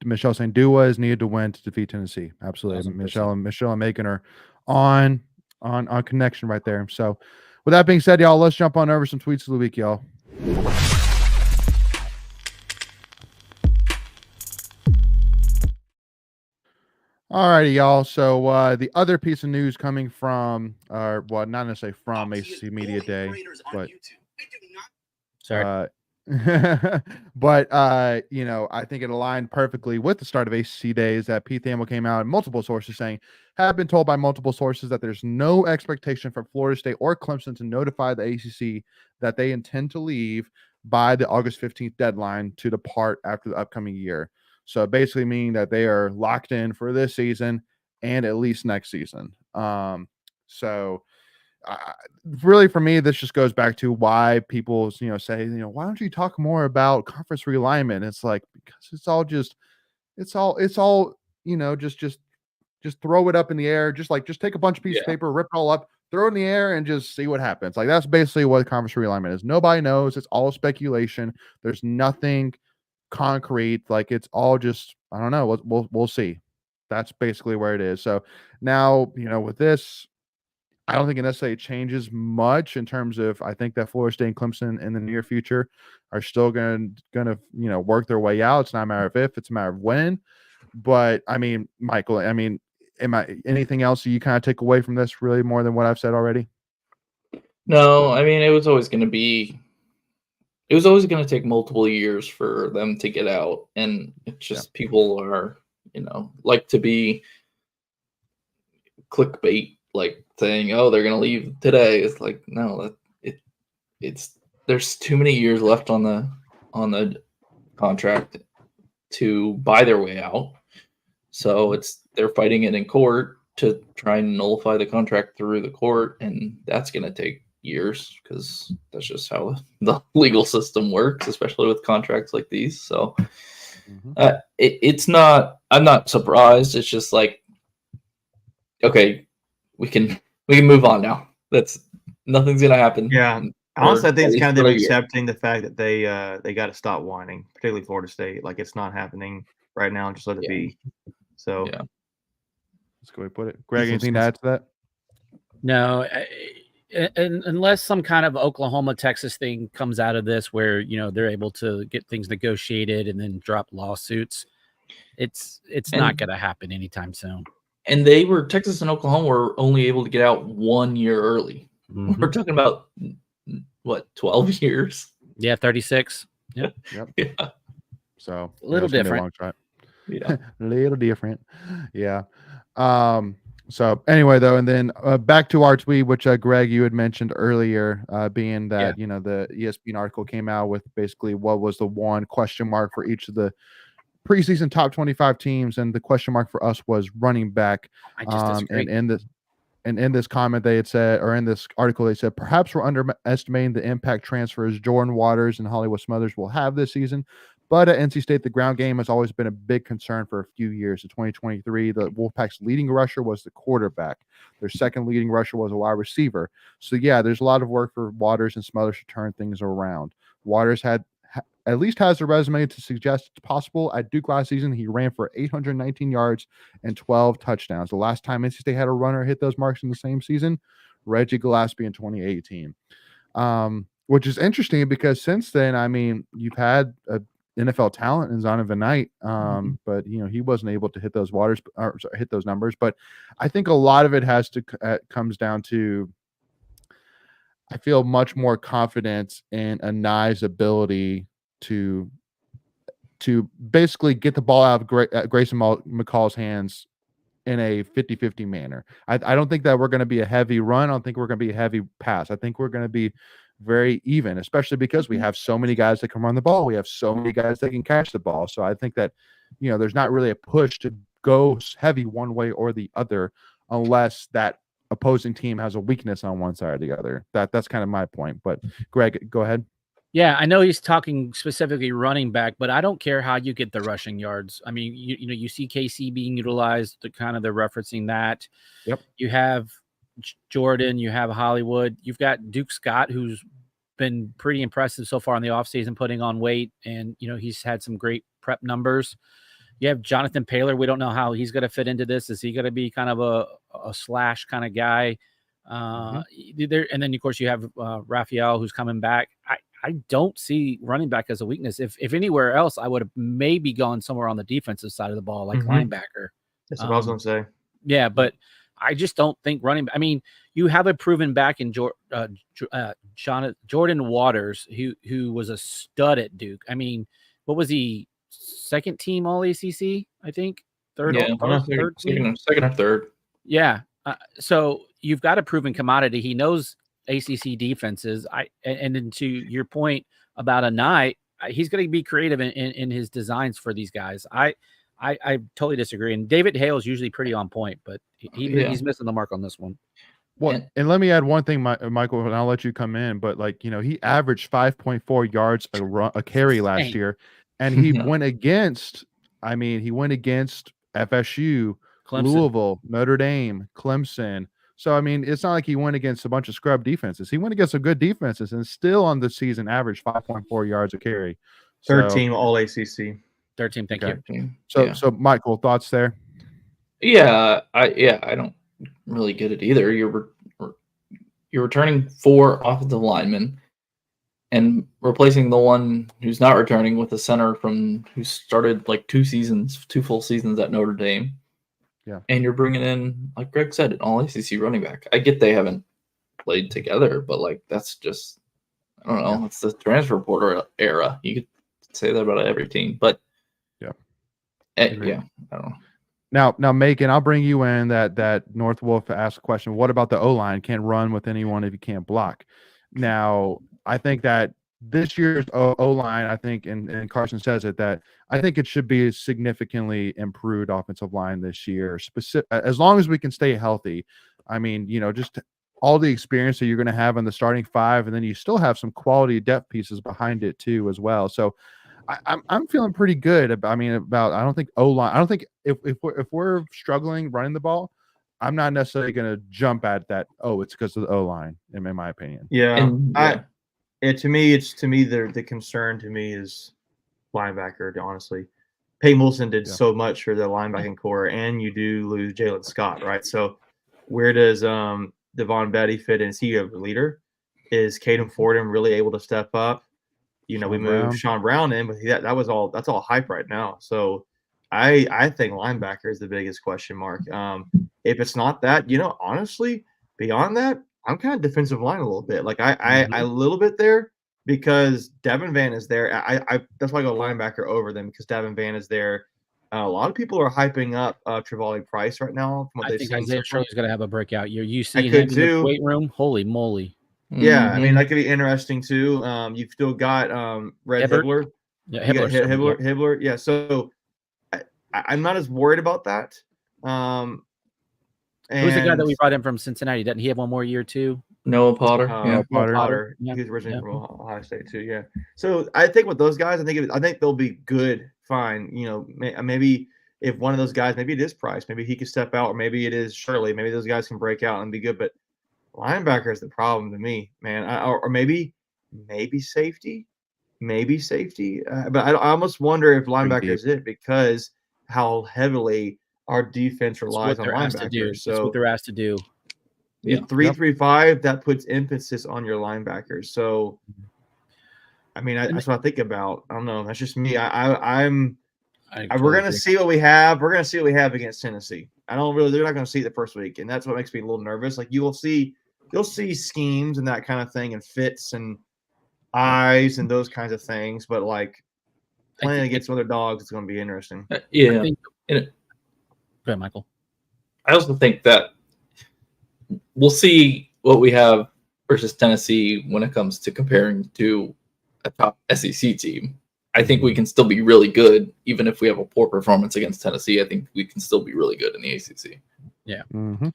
Michelle saying Dua is needed to win to defeat Tennessee. Absolutely. 100%. Michelle and Macon are on connection right there. So with that being said, y'all, let's jump on over some tweets of the week, y'all. All righty, y'all. So the other piece of news coming from, not necessarily from ACC Media Day, but sorry. But I think it aligned perfectly with the start of ACC days that Pete Thamel came out and multiple sources saying, have been told by multiple sources that there's no expectation for Florida State or Clemson to notify the ACC that they intend to leave by the August 15th deadline to depart after the upcoming year. So basically meaning that they are locked in for this season and at least next season. Really, for me, this just goes back to why people, say, why don't you talk more about conference realignment? It's like, because it's all, just throw it up in the air. Just take a bunch of pieces of paper, rip it all up, throw it in the air and just see what happens. Like, that's basically what conference realignment is. Nobody knows. It's all speculation. There's nothing concrete. Like, it's all just, I don't know. We'll see. That's basically where it is. So now, with this, I don't think it necessarily changes much in terms of, I think that Florida State and Clemson in the near future are still going to work their way out. It's not a matter of if, it's a matter of when. But I mean, Michael, anything else you kind of take away from this really more than what I've said already? No, I mean, it was always going to take multiple years for them to get out. And it's just people are like to be clickbait, like saying, "Oh, they're gonna leave today." It's like, no, it's there's too many years left on the contract to buy their way out. So they're fighting it in court to try and nullify the contract through the court, and that's gonna take years because that's just how the legal system works, especially with contracts like these. So it's not. I'm not surprised. It's just like, okay, we can move on now. That's nothing's gonna happen. Yeah. Or Honestly, I think at it's least kind of for them a year. accepting the fact that they got to stop whining, particularly Florida State. Like it's not happening right now, and just let it Yeah. be. So Yeah. That's a good way to put it. Greg, anything to add to that? No, unless some kind of Oklahoma, Texas thing comes out of this where, they're able to get things negotiated and then drop lawsuits, it's not going to happen anytime soon. And Texas and Oklahoma were only able to get out 1 year early. We're talking about what, 12 years? Yeah, 36. Yep. Yeah. So A little different. Yeah. A little different. Yeah. So anyway, though, and then back to our tweet, which Greg, you had mentioned earlier, being that the ESPN article came out with basically what was the one question mark for each of the preseason top 25 teams, and the question mark for us was running back. I just disagree. And in this comment they had said, or in this article they said, perhaps we're underestimating the impact transfers Jordan Waters and Hollywood Smothers will have this season. But at NC State, the ground game has always been a big concern for a few years. In 2023, the Wolfpack's leading rusher was the quarterback. Their second leading rusher was a wide receiver. So, yeah, there's a lot of work for Waters and Smothers to turn things around. Waters at least has a resume to suggest it's possible. At Duke last season, he ran for 819 yards and 12 touchdowns. The last time NC State had a runner hit those marks in the same season, Reggie Gillespie in 2018. Which is interesting because since then, I mean, you've had a NFL talent in Zonovan Knight, but he wasn't able to hit those hit those numbers. But I think a lot of it comes down to, I feel much more confidence in Anai's ability to basically get the ball out of Grayson McCall's hands in a 50-50 manner. I don't think that we're going to be a heavy run. I don't think we're going to be a heavy pass. I think we're going to be very even, especially because we have so many guys that can run the ball. We have so many guys that can catch the ball. So I think that, there's not really a push to go heavy one way or the other unless that opposing team has a weakness on one side or the other. That's kind of my point. But Greg, go ahead. Yeah, I know he's talking specifically running back, but I don't care how you get the rushing yards. I mean, you see KC being utilized to kind of they're referencing that. Yep. You have Jordan, you have Hollywood, you've got Duke Scott, who's been pretty impressive so far in the offseason, putting on weight, and he's had some great prep numbers. You have Jonathan Paylor. We don't know how he's going to fit into this. Is he going to be kind of a slash kind of guy? And then of course you have Raphael, who's coming back. I don't see running back as a weakness. If anywhere else, I would have maybe gone somewhere on the defensive side of the ball, like linebacker. That's what I was going to say. Yeah, but I just don't think running. I mean, you have a proven back in Jordan Waters, who was a stud at Duke. I mean, what was he? Second team All ACC, I think. Third team? Second or third. Yeah. So you've got a proven commodity. He knows ACC defenses. And then to your point about Anai, he's going to be creative in his designs for these guys. I totally disagree. And David Hale's usually pretty on point, but he's missing the mark on this one. Well, and let me add one thing, Michael, and I'll let you come in. But he averaged 5.4 yards a carry last year, and he went against. I mean, he went against FSU, Clemson, Louisville, Notre Dame, Clemson. So I mean, it's not like he went against a bunch of scrub defenses. He went against some good defenses, and still on the season averaged 5.4 yards a carry. Third team All ACC. Third team, thank you. So Michael, thoughts there? Yeah, I don't really get it either. You're returning 4 offensive linemen and replacing the one who's not returning with a center who started like 2 full seasons at Notre Dame. Yeah. And you're bringing in, like Greg said, an All ACC running back. I get they haven't played together, but that's just, I don't know. Yeah. It's the transfer portal era. You could say that about every team, but Yeah, I don't know. Now, Macon, I'll bring you in. That North Wolf asked a question. What about the O line? Can't run with anyone if you can't block. Now, I think that this year's O line, I think, and Carson says it, that I think it should be a significantly improved offensive line this year. As long as we can stay healthy. I mean, just all the experience that you're going to have in the starting five, and then you still have some quality depth pieces behind it too, as well. So I'm feeling pretty good about. I don't think O-line. I don't think if we're struggling running the ball, I'm not necessarily going to jump at that. Oh, it's because of the O-line, in my opinion. Yeah, And, to me the concern to me is linebacker. Honestly, Peyton Wilson did so much for the linebacking core, and you do lose Jalen Scott, right? So where does Devon Betty fit in? Is he a leader? Is Caden Fordham really able to step up? We moved Sean Brown in, but that's all hype right now. So I think linebacker is the biggest question mark. If it's not that, honestly, beyond that, I'm kind of defensive line a little bit. Like I a little bit there because Devin Van is there. I that's why I go linebacker over them because Devin Van is there. A lot of people are hyping up Trevally Price right now. From what I think Isaiah Shirley's going to have a breakout year. You see him in the weight room? Holy moly! Yeah, I mean that could be interesting too. You've still got Red Hibbler. Yeah, Hibbler. Yeah, so I'm not as worried about that. Who's the guy that we brought in from Cincinnati? Doesn't he have one more year too? Noah Potter. Noah Potter. Yeah. He's originally from Ohio State too. Yeah. So I think with those guys, I think they'll be good, fine. Maybe if one of those guys, maybe it is Price, maybe he could step out, or maybe it is Shirley. Maybe those guys can break out and be good, but linebacker is the problem to me, man. Or maybe safety, but I almost wonder if linebacker is it because how heavily our defense relies on linebackers. So that's what they're asked to do. Yeah, 3-3-5 that puts emphasis on your linebackers. So, I mean, that's what I think about. I don't know. That's just me. We're gonna see what we have. We're gonna see what we have against Tennessee. They're not gonna see it the first week, and that's what makes me a little nervous. Like you'll see schemes and that kind of thing, and fits and eyes and those kinds of things. But like playing against other dogs, it's going to be interesting. Yeah. Go ahead, Michael. I also think that we'll see what we have versus Tennessee when it comes to comparing to a top SEC team. I think we can still be really good, even if we have a poor performance against Tennessee. I think we can still be really good in the ACC. Yeah. Mm-hmm.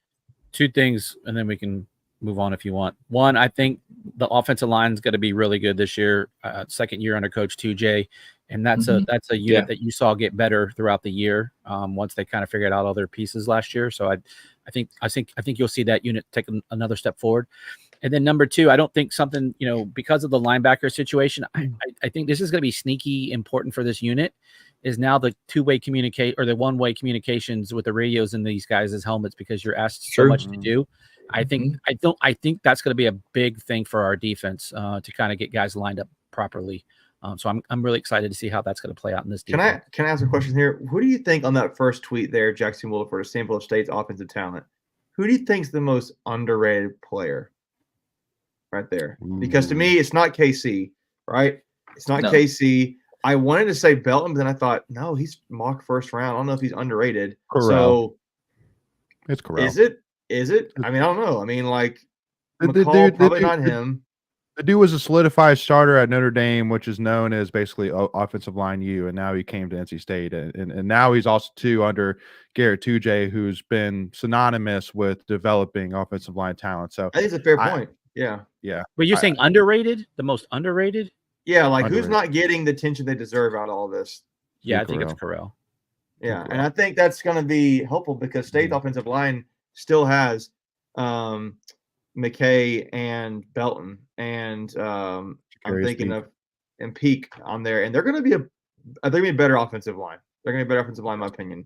Two things, and then we can move on if you want. One, I think the offensive line is going to be really good this year. Second year under Coach 2J, and that's a unit that you saw get better throughout the year once they kind of figured out all their pieces last year. So I think you'll see that unit take another step forward. And then number two, I don't think something, because of the linebacker situation, I think this is going to be sneaky important for this unit is now the two-way communicate or the one-way communications with the radios in these guys' helmets because you're asked so much to do. I think that's going to be a big thing for our defense to kind of get guys lined up properly. So I'm really excited to see how that's going to play out in this defense. Can I ask a question here? Who do you think on that first tweet there, Jackson Williford, a sample of State's offensive talent? Who do you think is the most underrated player? Right there, because to me, it's not KC, right? It's not KC. I wanted to say Belton, but then I thought, no, he's mock first round. I don't know if he's underrated. Corral. So it's Corral. Is it? I mean, I don't know. I mean, like McCall, probably not him. The dude was a solidified starter at Notre Dame, which is known as basically offensive line U, and now he came to NC State, and now he's also too under Garrett 2J, who's been synonymous with developing offensive line talent. So I think it's a fair point. Yeah. But you're saying underrated? The most underrated? Yeah, like who's not getting the attention they deserve out of all this? Yeah, I think it's Corral. Yeah, and I think that's going to be helpful because State's offensive line still has McKay and Belton, and I'm thinking of Peak on there, and they're going to be a better offensive line. They're going to be a better offensive line, in my opinion.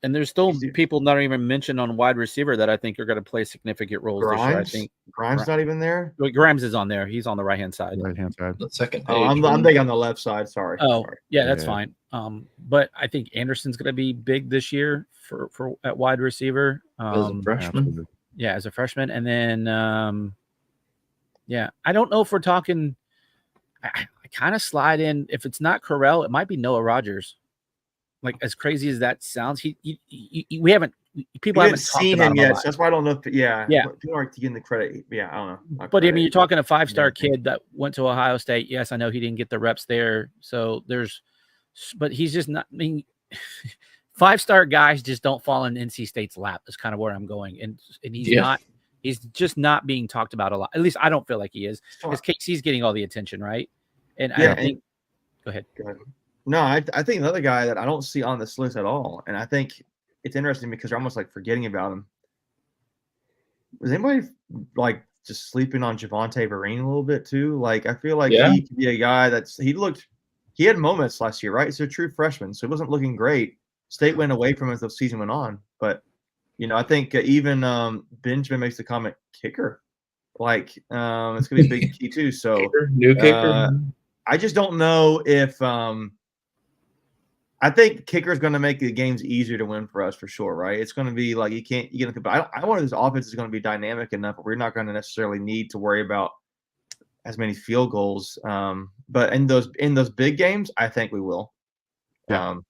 And there's still people not even mentioned on wide receiver that I think are going to play significant roles this year. I think Grimes not even there. Well, Grimes is on there. He's on the right-hand side. The second page. Oh, I'm thinking on the left side. Sorry. Oh, yeah, that's fine. But I think Anderson's going to be big this year for at wide receiver. As a freshman. Yeah, as a freshman. And then, I don't know if we're talking – I kind of slide in – if it's not Corral, it might be Noah Rogers. Like as crazy as that sounds, we haven't people haven't seen him yet. So that's why I don't know if yeah. People aren't getting the credit. Yeah, I don't know. But I mean, you're talking a 5-star kid that went to Ohio State. Yes, I know he didn't get the reps there. So but he's just not. I mean, 5-star guys just don't fall in NC State's lap. That's kind of where I'm going, and he's not. He's just not being talked about a lot. At least I don't feel like he is, because KC's getting all the attention, right? And I think. Go ahead. No, I think another guy that I don't see on this list at all, and I think it's interesting because they're almost like forgetting about him. Was anybody like just sleeping on Javonte Vereen a little bit too? Like, I feel like he could be a guy he had moments last year, right? He's a true freshman, so he wasn't looking great. State went away from him as the season went on, but I think even Benjamin makes the comment kicker, like it's gonna be a big key too. So new kicker. I just don't know if I think kicker is going to make the games easier to win for us for sure, right? It's going to be like but I wonder if this offense is going to be dynamic enough where we're not going to necessarily need to worry about as many field goals. But in those big games, I think we will. There's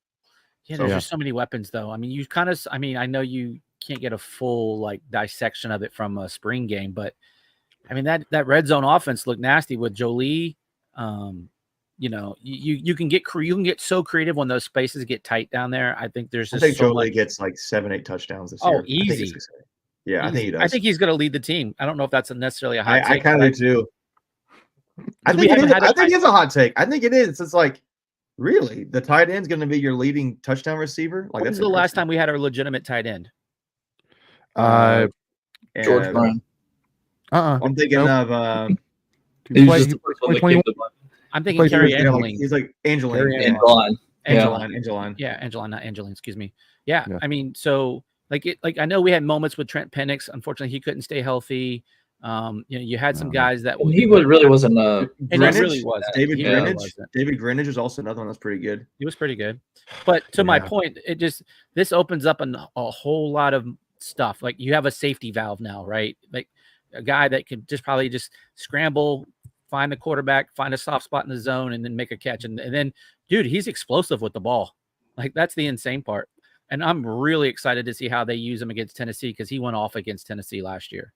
just so many weapons though. I mean, I know you can't get a full like dissection of it from a spring game, but I mean that red zone offense looked nasty with Jolie. You can get so creative when those spaces get tight down there. I think there's just Jolie gets like 7-8 touchdowns this year. Oh, easy. I think he does. I think he's going to lead the team. I don't know if that's necessarily a hot take. I kind of do too. I think it's a hot take. I think it is. It's like, really, the tight end's going to be your leading touchdown receiver? Like, that's the last time we had a legitimate tight end. George Brown. I'm thinking of. I'm thinking Carrie Angeline. He's like Angeline. Angeline. Yeah, Angeline, not Angeline. Excuse me. Yeah. I mean, so I know we had moments with Trent Penix. Unfortunately, he couldn't stay healthy. You had some guys that really wasn't a. Greenwich, really was David Greenwich. David Greenwich is also another one that's pretty good. He was pretty good, but to my point, this opens up a whole lot of stuff. Like, you have a safety valve now, right? Like a guy that could probably scramble, find the quarterback, find a soft spot in the zone, and then make a catch. And then, dude, he's explosive with the ball. Like, that's the insane part. And I'm really excited to see how they use him against Tennessee, because he went off against Tennessee last year.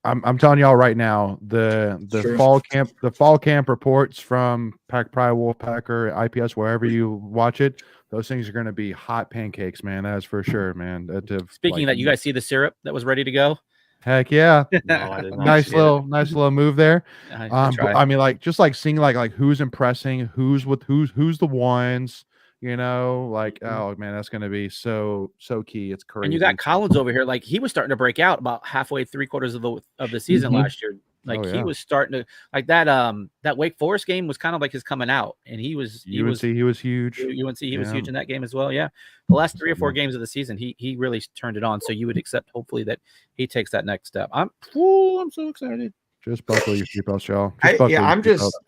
I'm telling y'all right now, the fall camp reports from Pack Pride, Wolfpacker, IPS, wherever you watch it, those things are going to be hot pancakes, man. That is for sure, man. Speaking of that, you guys see the syrup that was ready to go? Heck yeah. No, nice little move there. I mean, like, just like seeing like who's impressing, who's the ones, oh man, that's gonna be so key. It's crazy. And you got Collins over here, like, he was starting to break out about halfway, 3/4 of the season last year. Like, he was starting to, like, that Wake Forest game was kind of like his coming out, and he was UNC, he was huge. UNC, he was huge in that game as well. Yeah, the last 3 or 4 games of the season, he really turned it on. So you would accept, hopefully, that he takes that next step. I'm so excited. Just buckle your seatbelts, y'all.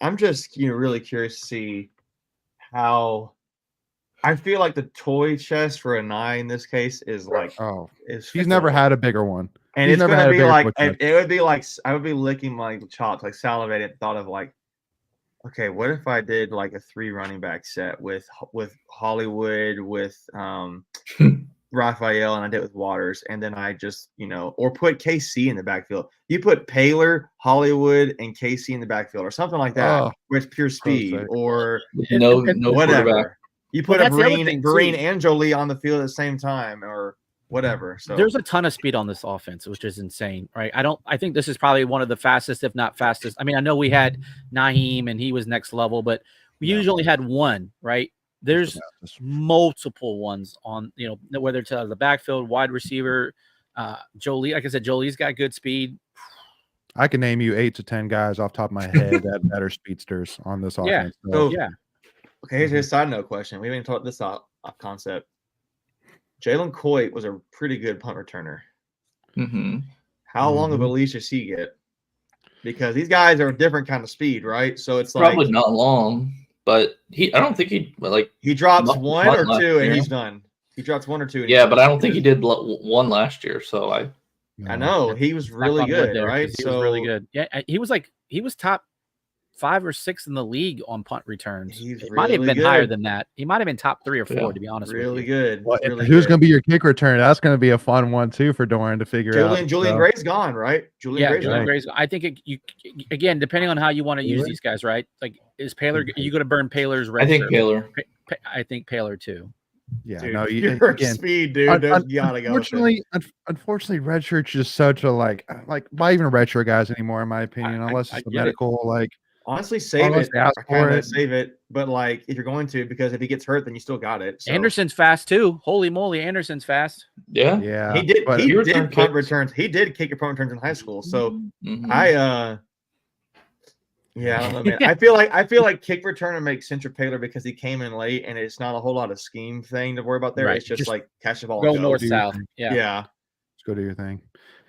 I'm just really curious to see how. I feel like the toy chest for a 9 in this case is like, he's never had a bigger one. And it's going to be like, it would be like, I would be licking my chops, like salivating, thought of like, okay, what if I did like a 3 running back set with Hollywood, with Raphael, and I did it with Waters, and then I just, or put KC in the backfield. You put Paylor, Hollywood, and KC in the backfield, or something like that, where it's pure speed, or no whatever. You put a Vereen and Jolie on the field at the same time, or whatever. So there's a ton of speed on this offense, which is insane, right? I think this is probably one of the fastest, if not fastest. I mean, I know we had Naheem and he was next level, but we usually had one, right? There's multiple ones on, whether it's out of the backfield, wide receiver, Jolie. Like I said, Jolie's got good speed. I can name you 8 to 10 guys off the top of my head that are speedsters on this offense. Okay, here's a side note question. We haven't talked this concept. Jalen Coit was a pretty good punt returner. Mm-hmm. How long of a leash does he get? Because these guys are a different kind of speed, right? So it's probably not long, but I don't think he drops 1 or 2 and he's done. He drops 1 or 2. But I don't think he did 1 last year. So I know he was really good, right? He was really good. Yeah, he was top 5 or 6 in the league on punt returns. He's It might have really been higher good. than that. He might have been top 3 or 4, Yeah. to be honest with Really you. good. Well, really who's good. going to be your kick returner? That's going to be a fun one too for Doran to figure out. Julian so. Gray's gone, right? Julian Julian gone. Gray's. I think again, depending on how you want to use Paler? these guys, right? Like, is Paler? Are you going to burn Paler's red I think shirt? Paler. I think Paler too. Yeah, Dude, no, pure again, speed, dude. There's gotta go. unfortunately, red shirt's just such a like why even red shirt guys anymore, in my opinion, unless it's the medical, like honestly, save unless it. they ask I for kind of it. save it, but like if you're going to, because if he gets hurt, then you still got it. So. Anderson's fast too. Holy moly, Anderson's fast. Yeah. Yeah, He did. but He he did returned punt kicks. returns. He did kick your punt returns in high school. So Mhm. Yeah, I don't know, man. I feel like kick returner makes Central Paler because he came in late, and it's not a whole lot of scheme thing to worry about there. Right. It's just like catch the ball, Go and go. north do your south. thing. Yeah. Let's go do your thing.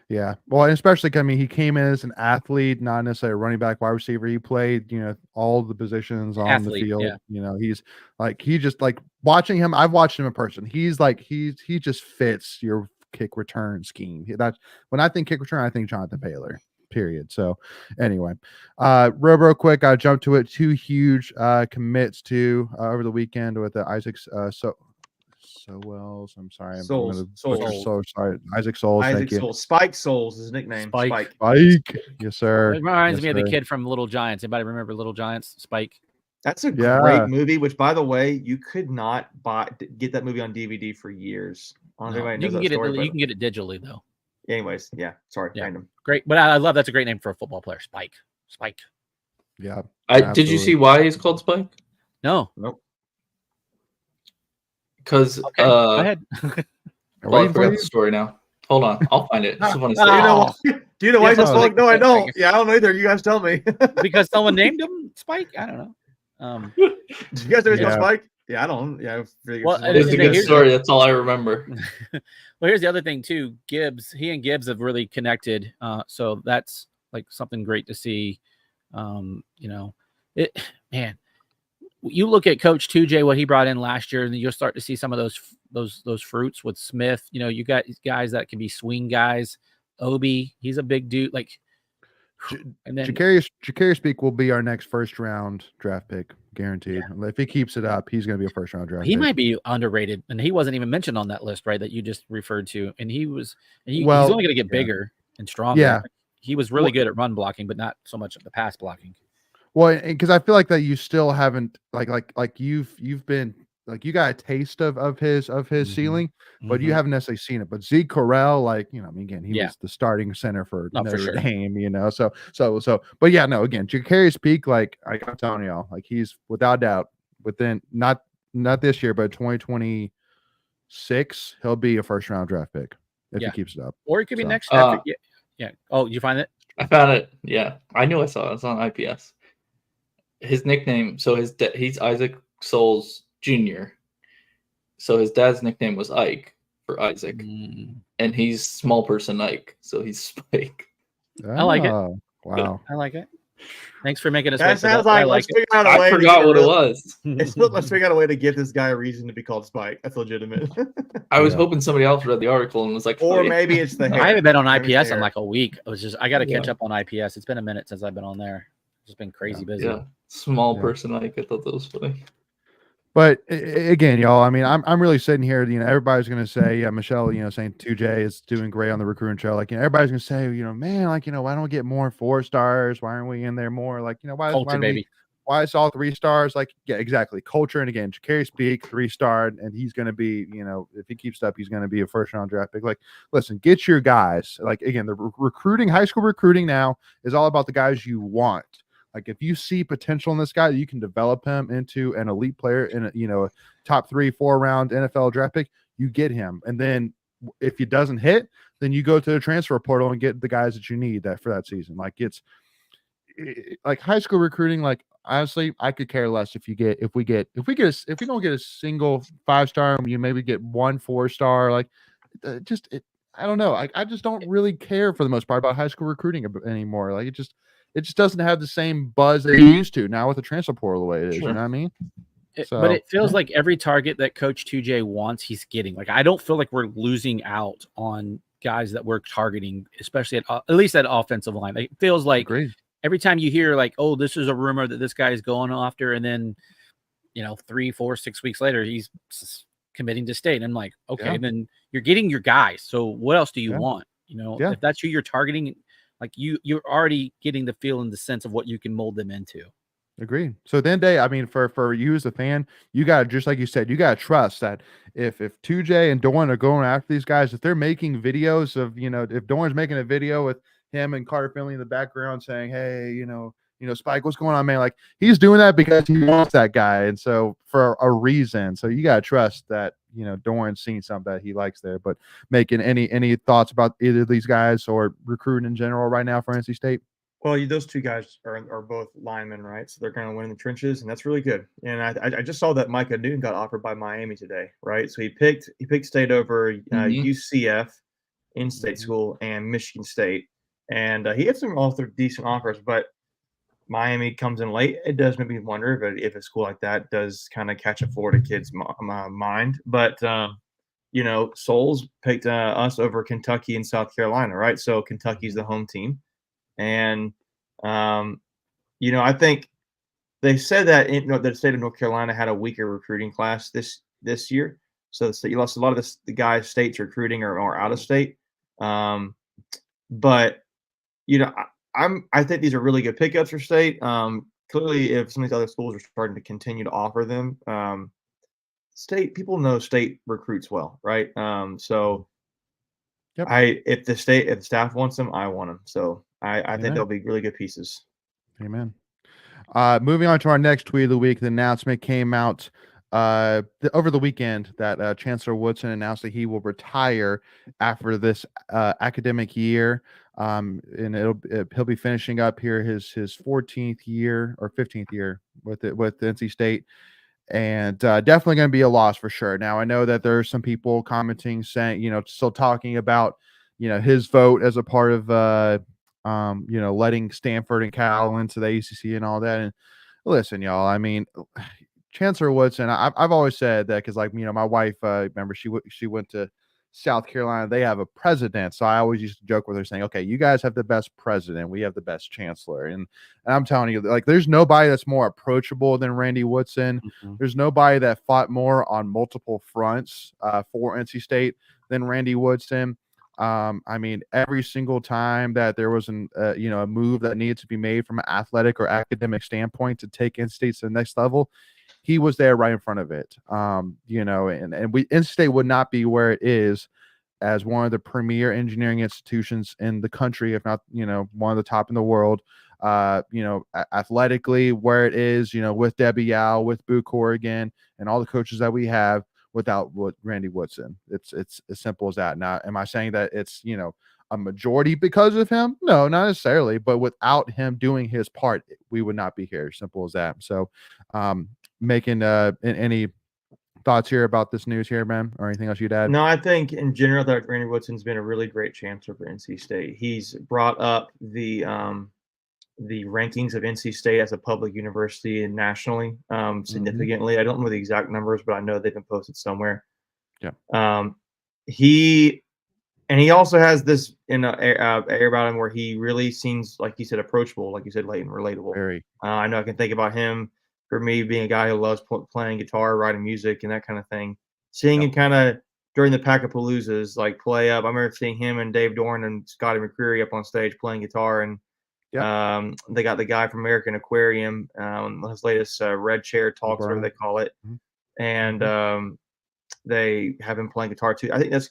Yeah. Well, and especially, I mean, he came in as an athlete, not necessarily a running back, wide receiver. He played, all the positions on the field. yeah. He's like, he just like watching him. I've watched him in person. He's like, he just fits your kick return scheme. That's when I think kick return, I think Jonathan Paler. Period. So anyway, real quick, I jumped to it. 2 huge commits to over the weekend with Isaac's Sowells. I'm sorry. I'm Souls. so sorry. Isaac Souls. Isaac Thank you. Souls. Spike Souls is his nickname. Spike. Yes, sir. It reminds Yes, me of the sir. kid from Little Giants. Anybody remember Little Giants? Spike. That's a Yeah. great movie. Which, by the way, you could not get that movie on DVD for years. I don't know if No, anybody you knows can that get story, it. You can get it digitally though. Anyways, yeah. Sorry, Yeah. random. Great, but I love that's a great name for a football player. Spike. Yeah. Did you see why he's called Spike? No. Nope. Because Okay. Go ahead. Well, I forgot the story now. Hold on, I'll find it. It's a funny story. Do you know why he's Yeah, Spike? No, I don't. Yeah, I don't know either. You guys tell me. Because someone named him Spike. I don't know. Did you guys know he's called Yeah. Spike? Yeah, I don't. Yeah. Well, It's a good story. That's all I remember. Well, here's the other thing too. He and Gibbs have really connected. So that's like something great to see. Man, you look at Coach 2J, what he brought in last year, and you'll start to see some of those fruits with Smith. You got guys that can be swing guys. Obi, he's a big dude. Like, and then Ja'Carrius Speak will be our next first round draft pick, guaranteed. Yeah. If he keeps it up, he's going to be a first round draft. He pick. might be underrated, and he wasn't even mentioned on that list, right? That you just referred to, and he's only going to get bigger and stronger. Yeah, he was really good at run blocking, but not so much at the pass blocking. Well, because I feel like that you still haven't like you've been like you got a taste of his ceiling, but you haven't necessarily seen it. But Zeke Correll, again, he was the starting center for Notre Dame, So, but yeah, no, again, Ja'Carrius Speak, I'm telling y'all, he's without doubt within not this year, but 2026, he'll be a first round draft pick if he keeps it up. Or it could be next. Yeah. Oh, you find it? I found it. Yeah, I knew I saw it. It's on IPS. His nickname, so he's Isaac Souls Jr. So his dad's nickname was Ike for Isaac, and he's small person Ike, so he's Spike. I like it. Wow, I like it. Thanks for making us. That sounds like let's figure out a way. I forgot what it was. Let's figure out a way to give this guy a reason to be called Spike. That's legitimate. I was hoping somebody else read the article and was like, or maybe it's the hair. I haven't been on IPS in like a week. I got to catch up on IPS. It's been a minute since I've been on there. It's just been crazy busy. Yeah, small person Ike. I thought that was funny. But again, y'all, I mean, I'm really sitting here, everybody's going to say, yeah, Michelle, saying 2J is doing great on the recruiting trail. everybody's going to say, man, why don't we get more 4 stars? Why aren't we in there more? Why is all 3 stars? Yeah, exactly. Culture. And again, Ja'Carrius Speak, 3-star, and he's going to be, if he keeps up, he's going to be a first round draft pick. Listen, get your guys. Again, the recruiting, high school recruiting now is all about the guys you want. If you see potential in this guy, you can develop him into an elite player in a top 3-4 round NFL draft pick. You get him, and then if he doesn't hit, then you go to the transfer portal and get the guys that you need for that season. It's high school recruiting. Honestly, I could care less if we don't get a single 5-star, you maybe get 1 4-star. I don't know. I just don't really care for the most part about high school recruiting anymore. It just doesn't have the same buzz that it used to now with the transfer portal the way it is. Sure. You know what I mean? But it feels like every target that Coach 2J wants, he's getting. I don't feel like we're losing out on guys that we're targeting, especially at least at offensive line. It feels like every time you hear like, oh, this is a rumor that this guy is going after, and then 3, 4, 6 weeks later, he's committing to state. And I'm like, okay, then you're getting your guys. So what else do you want? If that's who you're targeting, like you're already getting the feel and the sense of what you can mold them into. Agreed. So then I mean, for you as a fan, you got to, just like you said, you got to trust that if 2J and Dorn are going after these guys, if they're making videos of, if Dorn's making a video with him and Carter Finley in the background saying, hey, Spike, what's going on, man? Like, he's doing that because he wants that guy. And so for a reason. So you got to trust that, Dorn's seen something that he likes there. But making any thoughts about either of these guys or recruiting in general right now for NC State? Well, those two guys are both linemen, right? So they're going to win in the trenches, and that's really good. And I just saw that Micah Newton got offered by Miami today, right? So he picked State over UCF, in-state school, and Michigan State. And he had some other decent offers, but Miami comes in late. It does make me wonder if a school like that does kind of catch a Florida kid's mind. But Souls picked us over Kentucky and South Carolina, right? So Kentucky's the home team. And, I think they said that the state of North Carolina had a weaker recruiting class this year. So you lost a lot of the guys states recruiting or out of state. But, I think these are really good pickups for state. Clearly, if some of these other schools are starting to continue to offer them, state people know state recruits well, right? So Yep. if the staff wants them, I want them. So I think they'll be really good pieces. Amen. Moving on to our next tweet of the week, the announcement came out over the weekend that Chancellor Woodson announced that he will retire after this academic year. And he'll be finishing up here his 14th year or 15th year with NC State. And definitely going to be a loss for sure. Now, I know that there are some people commenting saying, still talking about, his vote as a part of, letting Stanford and Cal into the ACC and all that. And listen, y'all, I mean, Chancellor Woodson, I've always said that because, my wife, remember, she went to South Carolina. They have a president. So I always used to joke with her saying, okay, you guys have the best president. We have the best chancellor. And I'm telling you, there's nobody that's more approachable than Randy Woodson. Mm-hmm. There's nobody that fought more on multiple fronts for NC State than Randy Woodson. I mean, every single time that there was a move that needed to be made from an athletic or academic standpoint to take NC State to the next level, he was there right in front of it. And NC State would not be where it is as one of the premier engineering institutions in the country, if not, one of the top in the world. Athletically, where it is, with Debbie Yao, with Boo Corrigan, and all the coaches that we have, without Randy Woodson. It's as simple as that. Now, am I saying that it's a majority because of him? No, not necessarily. But without him doing his part, we would not be here. Simple as that. So, making any thoughts here about this news here, man, or anything else you'd add? No, I think in general that Randy Woodson's been a really great chancellor for NC State. He's brought up the rankings of NC State as a public university and nationally significantly. I don't know the exact numbers, but I know they've been posted somewhere. Yeah. He also has this air about him where he really seems, like you said, approachable, like you said, Leighton, relatable. Very. I know I can think about him, for me, being a guy who loves playing guitar, writing music, and that kind of thing. Seeing him kind of during the Packapaloozas, like play up. I remember seeing him and Dave Dorn and Scotty McCreery up on stage playing guitar, and they got the guy from American Aquarium, his latest Red Chair Talks, whatever they call it, and they have him playing guitar too. I think that's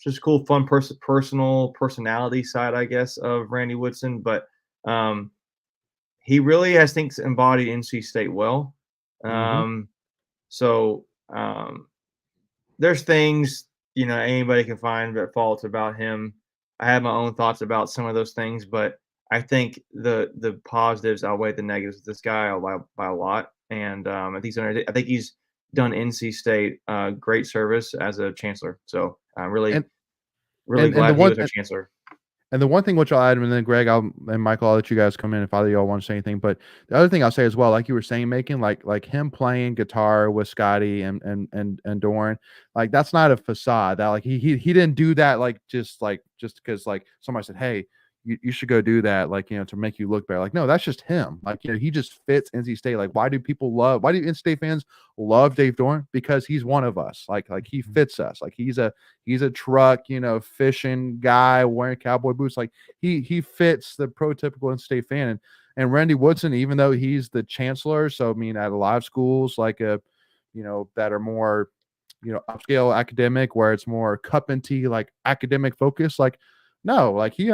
just cool, fun personality side, I guess, of Randy Woodson, but he really has things embodied NC State well. So there's things anybody can find but faults about him. I have my own thoughts about some of those things, but I think the positives outweigh the negatives with this guy by a lot. And I think he's done NC State great service as a chancellor. So I'm really glad he was a chancellor. And the one thing which I'll add, and then Greg and Michael, I'll let you guys come in if either of y'all want to say anything. But the other thing I'll say as well, like you were saying, making like him playing guitar with Scotty and Dorn, like that's not a facade. That like he didn't do that just because like somebody said, hey, you should go do that, like, to make you look better. Like, no, that's just him. Like, he just fits NC State. Like, why do NC State fans love Dave Doran? Because he's one of us. Like he fits us. Like he's a truck, fishing guy wearing cowboy boots. Like he fits the prototypical NC State fan. And Randy Woodson, even though he's the chancellor, so I mean, at a lot of schools like that are more upscale academic, where it's more cup and tea, like academic focus, like no, like he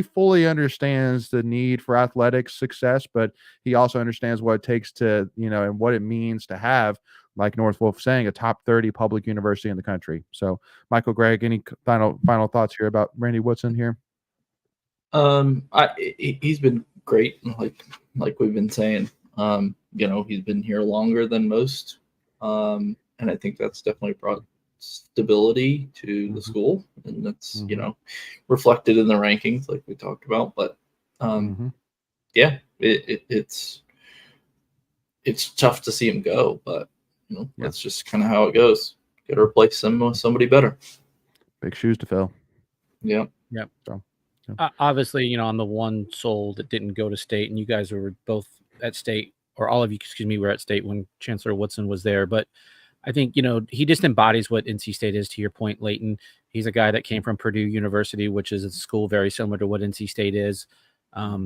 fully understands the need for athletic success, but he also understands what it takes to, and what it means to have, like North Wolf saying, a top 30 public university in the country. So Michael, Greg, any final thoughts here about Randy Woodson here? He's been great, like we've been saying. He's been here longer than most, and I think that's definitely brought stability to the school, and that's reflected in the rankings, like we talked about. But it's tough to see him go, but that's just kind of how it goes. Got to replace him with somebody better. Big shoes to fill. Yep. So. Obviously, I'm the one soul that didn't go to State, and you guys were both at State, or all of you, were at State when Chancellor Woodson was there. But I think, he just embodies what NC State is, to your point, Leighton. He's a guy that came from Purdue University, which is a school very similar to what NC State is.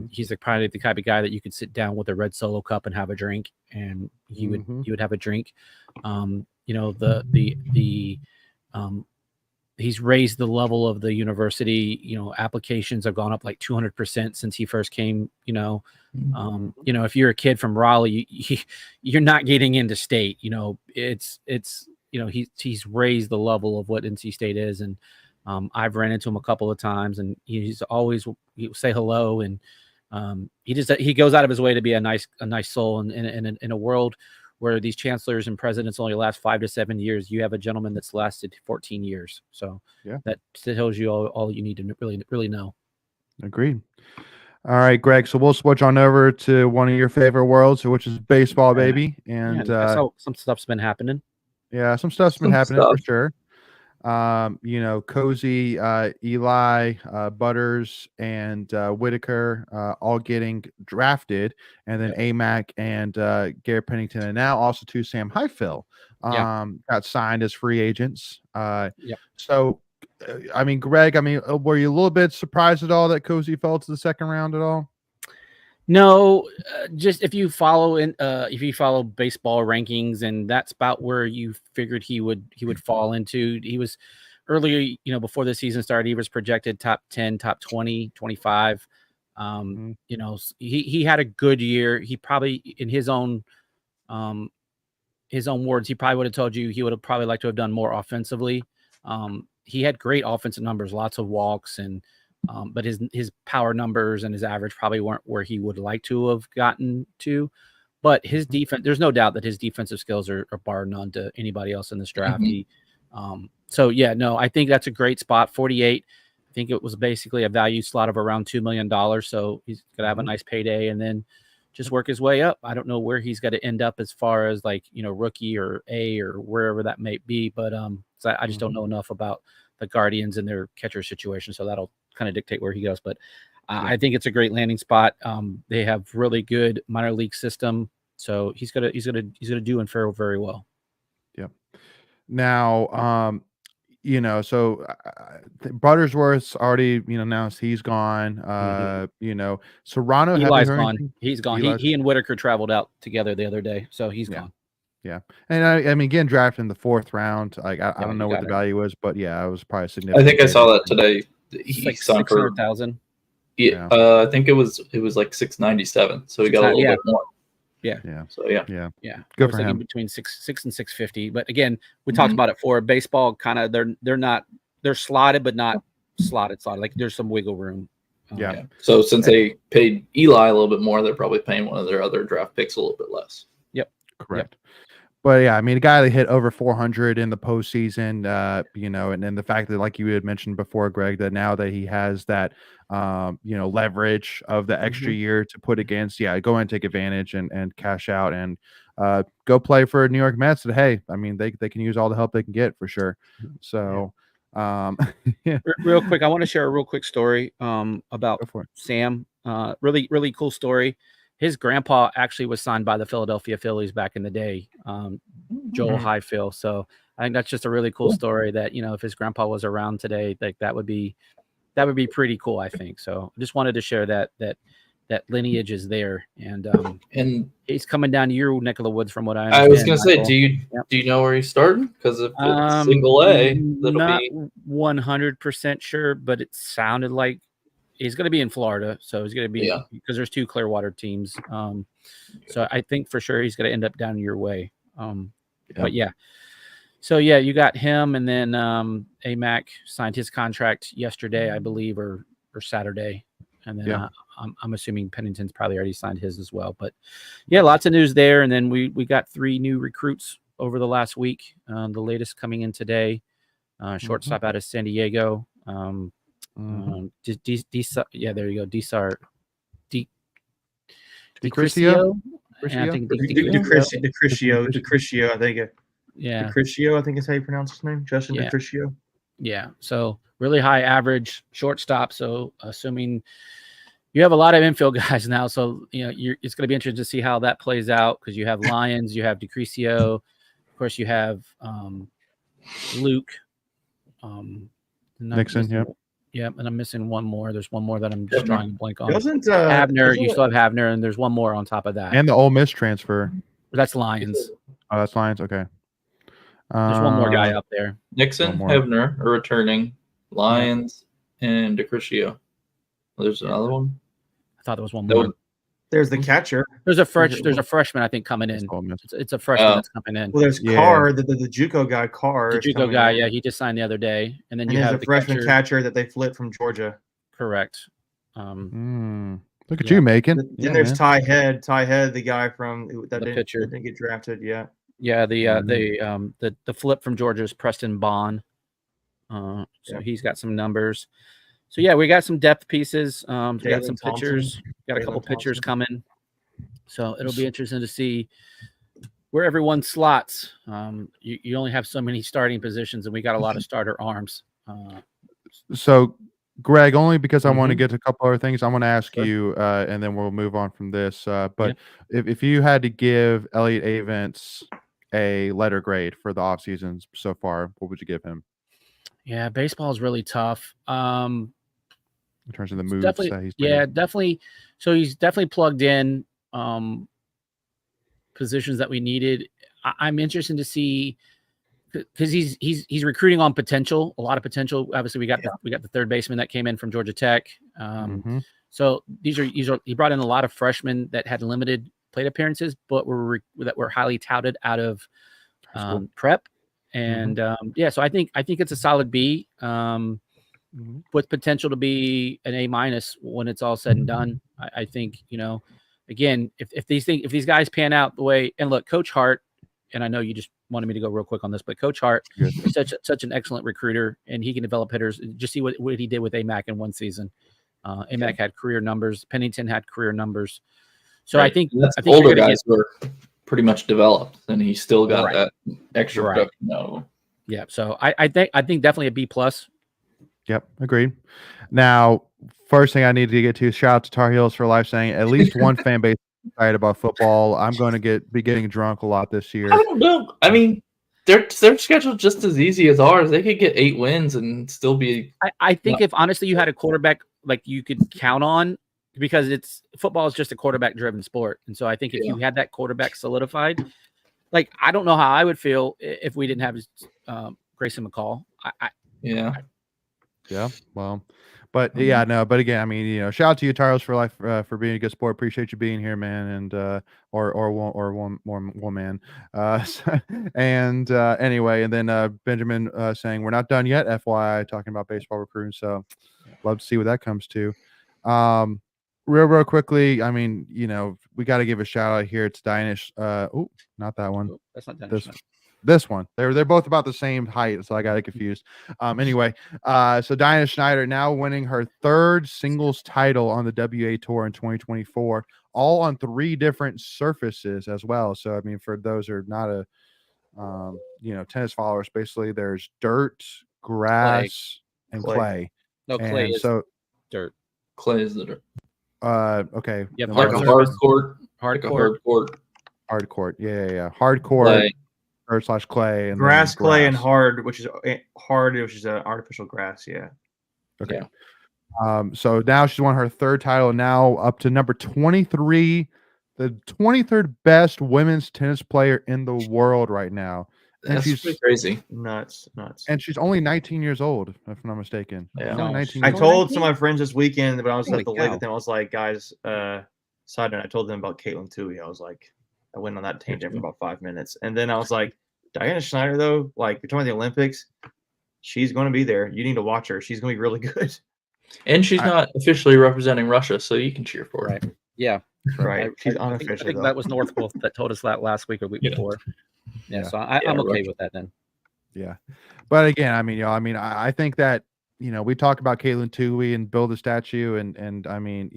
He's probably the type of guy that you could sit down with a red Solo cup and have a drink, and he would have a drink. He's raised the level of the university. Applications have gone up like 200% since he first came. If you're a kid from Raleigh, you're not getting into State. He's raised the level of what NC State is, and I've ran into him a couple of times, and he's always say hello, and he goes out of his way to be a nice soul. And in a world where these chancellors and presidents only last 5 to 7 years, you have a gentleman that's lasted 14 years. So that tells you all you need to really know. Agreed. All right, Greg. So we'll switch on over to one of your favorite worlds, which is baseball, baby. And I saw some stuff's been happening. Yeah, some stuff's been happening for sure. Cozy, Eli, Butters, and Whitaker all getting drafted, and then AMAC and Garrett Pennington, and now also to Sam Highfill got signed as free agents. So, Greg, were you a little bit surprised at all that Cozy fell to the second round at all? No, just if you follow baseball rankings, and that's about where you figured he would fall into. He was earlier, before the season started, he was projected top 10, top 20, 25. He had a good year. He probably, in his own words, he probably would have told you he would have probably liked to have done more offensively. He had great offensive numbers, lots of walks, and but his power numbers and his average probably weren't where he would like to have gotten to. But his defense, there's no doubt that his defensive skills are bar none to anybody else in this draft. I think that's a great spot. 48. I think it was basically a value slot of around $2 million. So he's gonna have a nice payday and then just work his way up. I don't know where he's got to end up as far as rookie or A or wherever that may be. But I just don't know enough about the Guardians and their catcher situation. So that'll kind of dictate where he goes. But I think it's a great landing spot. They have really good minor league system. So he's gonna do and fare very well. Yep. Now, so Buttersworth's already, announced he's gone. Serrano, Eli's gone. He's gone. He and Whitaker traveled out together the other day, so he's gone. Yeah, and again, drafted in the 4th round. Like I don't know what the value was, but it was probably significant. I think I saw that today. He's like 600,000. Yeah, I think it was like 697. So he got a little bit more. Yeah. So good for him. Between 6 and 650. But again, we talked about it for baseball. Kind of, they're slotted, but not slotted. Like there's some wiggle room. So since they paid Eli a little bit more, they're probably paying one of their other draft picks a little bit less. Yep. Correct. But a guy that hit over 400 in the postseason, and then the fact that, like you had mentioned before, Greg, that now that he has that, leverage of the extra year to put against, go and take advantage and cash out and go play for New York Mets. That, hey, they can use all the help they can get for sure. So, Yeah, Real quick, I want to share a real quick story about go for it. Sam. Really, really cool story. His grandpa actually was signed by the Philadelphia Phillies back in the day, Joel Highfield. So I think that's just a really cool story that, if his grandpa was around today, like that would be pretty cool, I think. So I just wanted to share that lineage is there. And he's coming down to your neck of the woods from what I understand. I was gonna say, Michael. do you know where he's starting? Because if it's single A, that'll not be 100% sure, but it sounded like he's going to be in Florida. So he's going to be, because there's 2 Clearwater teams. So I think for sure he's going to end up down your way. But yeah. So yeah, you got him, and then AMAC signed his contract yesterday, I believe, or Saturday. And then I'm assuming Pennington's probably already signed his as well. But yeah, lots of news there. And then we got 3 new recruits over the last week. The latest coming in today, shortstop out of San Diego. There you go. DiCrisio. I think DiCrisio, I think. Yeah. DiCrisio, I think is how you pronounce his name. Justin DiCrisio. Yeah. So really high average shortstop. So assuming you have a lot of infield guys now, so it's going to be interesting to see how that plays out, because you have Lyons, you have DiCrisio, of course you have Luke, Nixon. Yeah, and I'm missing one more. There's one more that I'm just drawing a blank on. Havner, you still have Havner, and there's one more on top of that. And the Ole Miss transfer. That's Lyons. Oh, that's Lyons. Okay. There's one more guy up there. Nixon, Havner are returning, Lyons, and DiCrisio. There's another one. I thought there was one more. There's the catcher. There's a freshman, I think, coming in. It's a freshman that's coming in. Well, there's Carr, the JUCO guy. Carr. The JUCO guy, he just signed the other day. And then you have the freshman catcher that they flipped from Georgia. Correct. Look at you, Macon. Then there's Ty Head, the guy from that didn't get drafted yet. Yeah, the flip from Georgia is Preston Bond. So he's got some numbers. So yeah, we got some depth pieces. We got some pitchers. Got a couple pitchers coming. So it'll be interesting to see where everyone slots. You only have so many starting positions, and we got a lot of starter arms. So, Greg, only because I want to get to a couple other things, I want to ask you, and then we'll move on from this. But if you had to give Elliot Avents a letter grade for the off seasons so far, what would you give him? Yeah, baseball is really tough. In terms of the moves that he's definitely. So he's definitely plugged in positions that we needed. I'm interested to see, because he's recruiting on potential, a lot of potential. Obviously, we got the third baseman that came in from Georgia Tech. So these are he brought in a lot of freshmen that had limited plate appearances, but were highly touted out of prep. And so I think it's a solid B. With potential to be an A- when it's all said and done. I think, again, if these guys pan out the way, and look, Coach Hart, and I know you just wanted me to go real quick on this, but Coach Hart is such an excellent recruiter, and he can develop hitters. Just see what he did with AMAC in one season. AMAC had career numbers. Pennington had career numbers. So I think older guys were pretty much developed, and he still got that extra production out of them. Yeah. So I think definitely a B+. Yep, agreed. Now, first thing I need to get to, shout out to Tar Heels for Life, saying at least one fan base is excited about football. I'm going to be getting drunk a lot this year. I don't know. I mean, their schedule's just as easy as ours. They could get 8 wins and still be. I think if honestly you had a quarterback like you could count on, because football is just a quarterback-driven sport, and so I think if you had that quarterback solidified, like I don't know how I would feel if we didn't have Grayson McCall. Yeah, well, but but again, I mean, shout out to you, Tar for Life, for being a good sport. Appreciate you being here, man, and or one man. Anyway, and then Benjamin saying we're not done yet, FYI, talking about baseball recruiting. So love to see what that comes to. Real quickly, I mean, we got to give a shout out here to Danish. Not that one. That's not Danish. This one. They're both about the same height, so I got it confused. Anyway, so Dinah Schneider now winning her 3rd singles title on the WA Tour in 2024, all on 3 different surfaces as well. So I mean, for those who are not tennis followers, basically there's dirt, grass, and clay. No, clay And is so, dirt. Clay is the dirt. okay. Yep, then Like what a hard else? hard court. Hard Like a court. hard court. Hard court. Yeah. Hard court, Clay. or / clay, and Grass, then clay, and grass. hard, which is artificial grass. Yeah. Okay. Yeah. So now she's won her third title, now up to number 23, the 23rd best women's tennis player in the world right now. And That's she's pretty crazy. Nuts. and she's only 19 years old, if I'm not mistaken. Yeah. She's only No, 19 I years old. told some of my friends this weekend when I was Holy at the lake cow. with them, I was like, guys, side note, I told them about Caitlin Tuohy. I was like, I went on that tangent for about 5 minutes. And then I was like, Diana Schneider, though, like you're talking about the Olympics, she's going to be there. You need to watch her. She's going to be really good. And she's not officially representing Russia, so you can cheer for her. Right. Yeah. Right. She's I unofficial. think though. that was Northwolf that told us that last week or week Yeah. before. Yeah. Yeah. So I'm okay with that then. Yeah. But again, I mean, I think that, we talk about Caitlin Tuohy and build a statue, and I mean,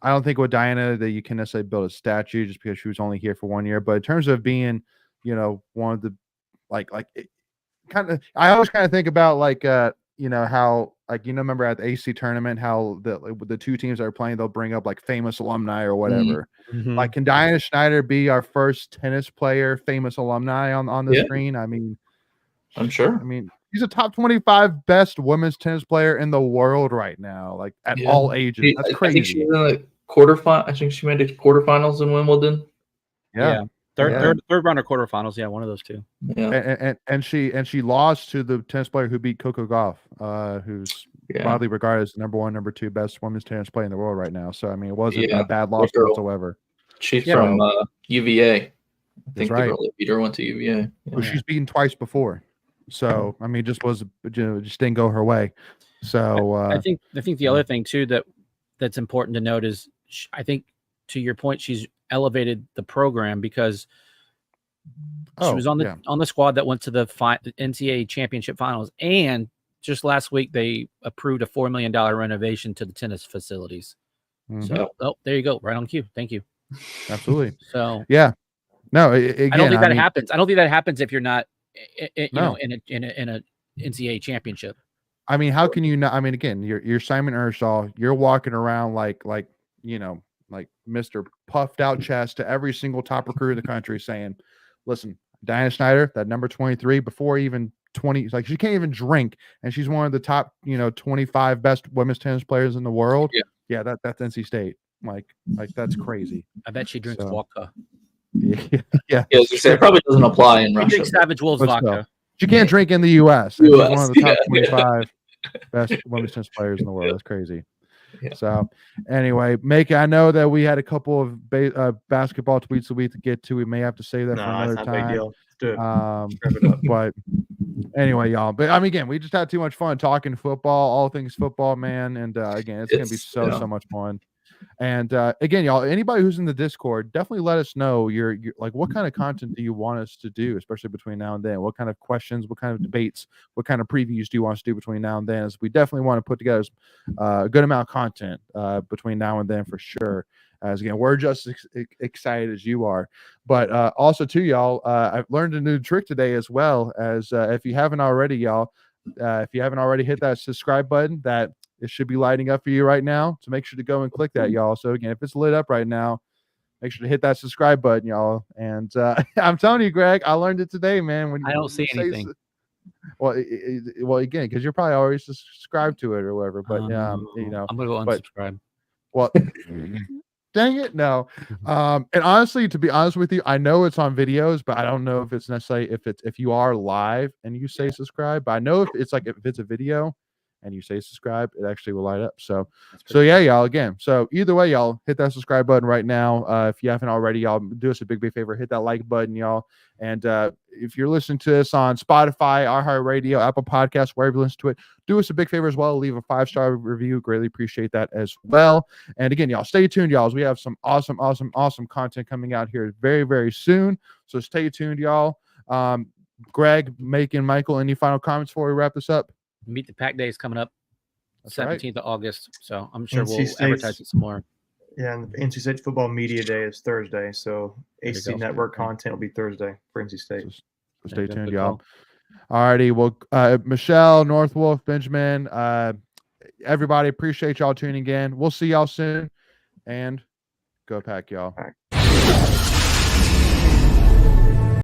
I don't think with Diana that you can necessarily build a statue just because she was only here for 1 year. But in terms of being, one of the I always kind of think about how remember at the AC tournament how the two teams that are playing, they'll bring up like famous alumni or whatever. Mm-hmm. Like, can Diana Schneider be our first tennis player famous alumni on the screen? I mean, I'm sure. she's a top 25 best women's tennis player in the world right now, like at all ages. That's I crazy. think she's in the quarterfinal. I think she made it to quarterfinals in Wimbledon. Yeah. Third round or quarterfinals. Yeah, one of those two. Yeah. And she lost to the tennis player who beat Coco Gauff, who's broadly regarded as the number 1, number 2 best women's tennis player in the world right now. So I mean, it wasn't a bad loss whatsoever. She's from UVA. I think the right. girl that beat her went to UVA. Who she's beaten twice before. So I mean, just didn't go her way. So I think the other thing too that's important to note is I think, to your point, she's elevated the program because she was on the squad that went to the NCAA championship finals, and just last week they approved a $4 million renovation to the tennis facilities. Mm-hmm. So there you go, right on cue. Thank you. Absolutely. So yeah, no, again, I don't think that happens. I don't think that happens if you're not, in a NCAA championship. I mean, how can you not? I mean, again, you're Simon Ershaw. You're walking around like Mr. Puffed Out Chest to every single top recruiter in the country, saying, "Listen, Diana Schneider, that number 23, before even 20, like she can't even drink, and she's one of the top 25 best women's tennis players in the world." Yeah, that's NC State. Like that's crazy. I bet she drinks vodka. Yeah. It probably doesn't apply in She Russia. drinks Savage Wolves vodka. She can't drink in the U.S. and she's one of the top 25 best women's tennis players in the world. That's crazy. Yeah. So anyway, I know that we had a couple of basketball tweets a week to get to. We may have to save that for another it's not time. a big deal. Let's do it. But anyway, y'all. But I mean, again, we just had too much fun talking football, all things football, man. And again, it's gonna be so much fun. And again, y'all, anybody who's in the Discord, definitely let us know your like what kind of content do you want us to do, especially between now and then. What kind of questions, what kind of debates, what kind of previews do you want us to do between now and then? As we definitely want to put together a good amount of content between now and then for sure. As again, we're just excited as you are. But also too, y'all, I've learned a new trick today as well. As if you haven't already, y'all, if you haven't already hit that subscribe button, that it should be lighting up for you right now. So make sure to go and click that, y'all. So again, if it's lit up right now, make sure to hit that subscribe button, y'all. And I'm telling you, Greg, I learned it today, man. When I don't see anything. Well, again, because you're probably already subscribed to it or whatever. But I'm gonna go unsubscribe. Well, dang it, no. And honestly, to be honest with you, I know it's on videos, but I don't know if it's necessarily if you are live and you say subscribe. But I know if it's a video and you say subscribe, it actually will light up. So yeah, y'all, again. So either way, y'all, hit that subscribe button right now. If you haven't already, y'all, do us a big favor, hit that like button, y'all. And if you're listening to this on Spotify, iHeartRadio, Apple Podcasts, wherever you listen to it, do us a big favor as well. Leave a 5-star review. Greatly appreciate that as well. And again, y'all, stay tuned, y'all, as we have some awesome content coming out here very, very soon. So stay tuned, y'all. Greg, Macon, Michael, any final comments before we wrap this up? Meet the Pack Day is coming up, 17th of August. So I'm sure NC we'll State's, advertise it some more. Yeah, and the NC State Football Media Day is Thursday. So AC Network content will be Thursday for NC State. So stay tuned, y'all. Alrighty. Well, Michelle, Northwolf, Benjamin, everybody, appreciate y'all tuning in. We'll see y'all soon, and go Pack, y'all. All right.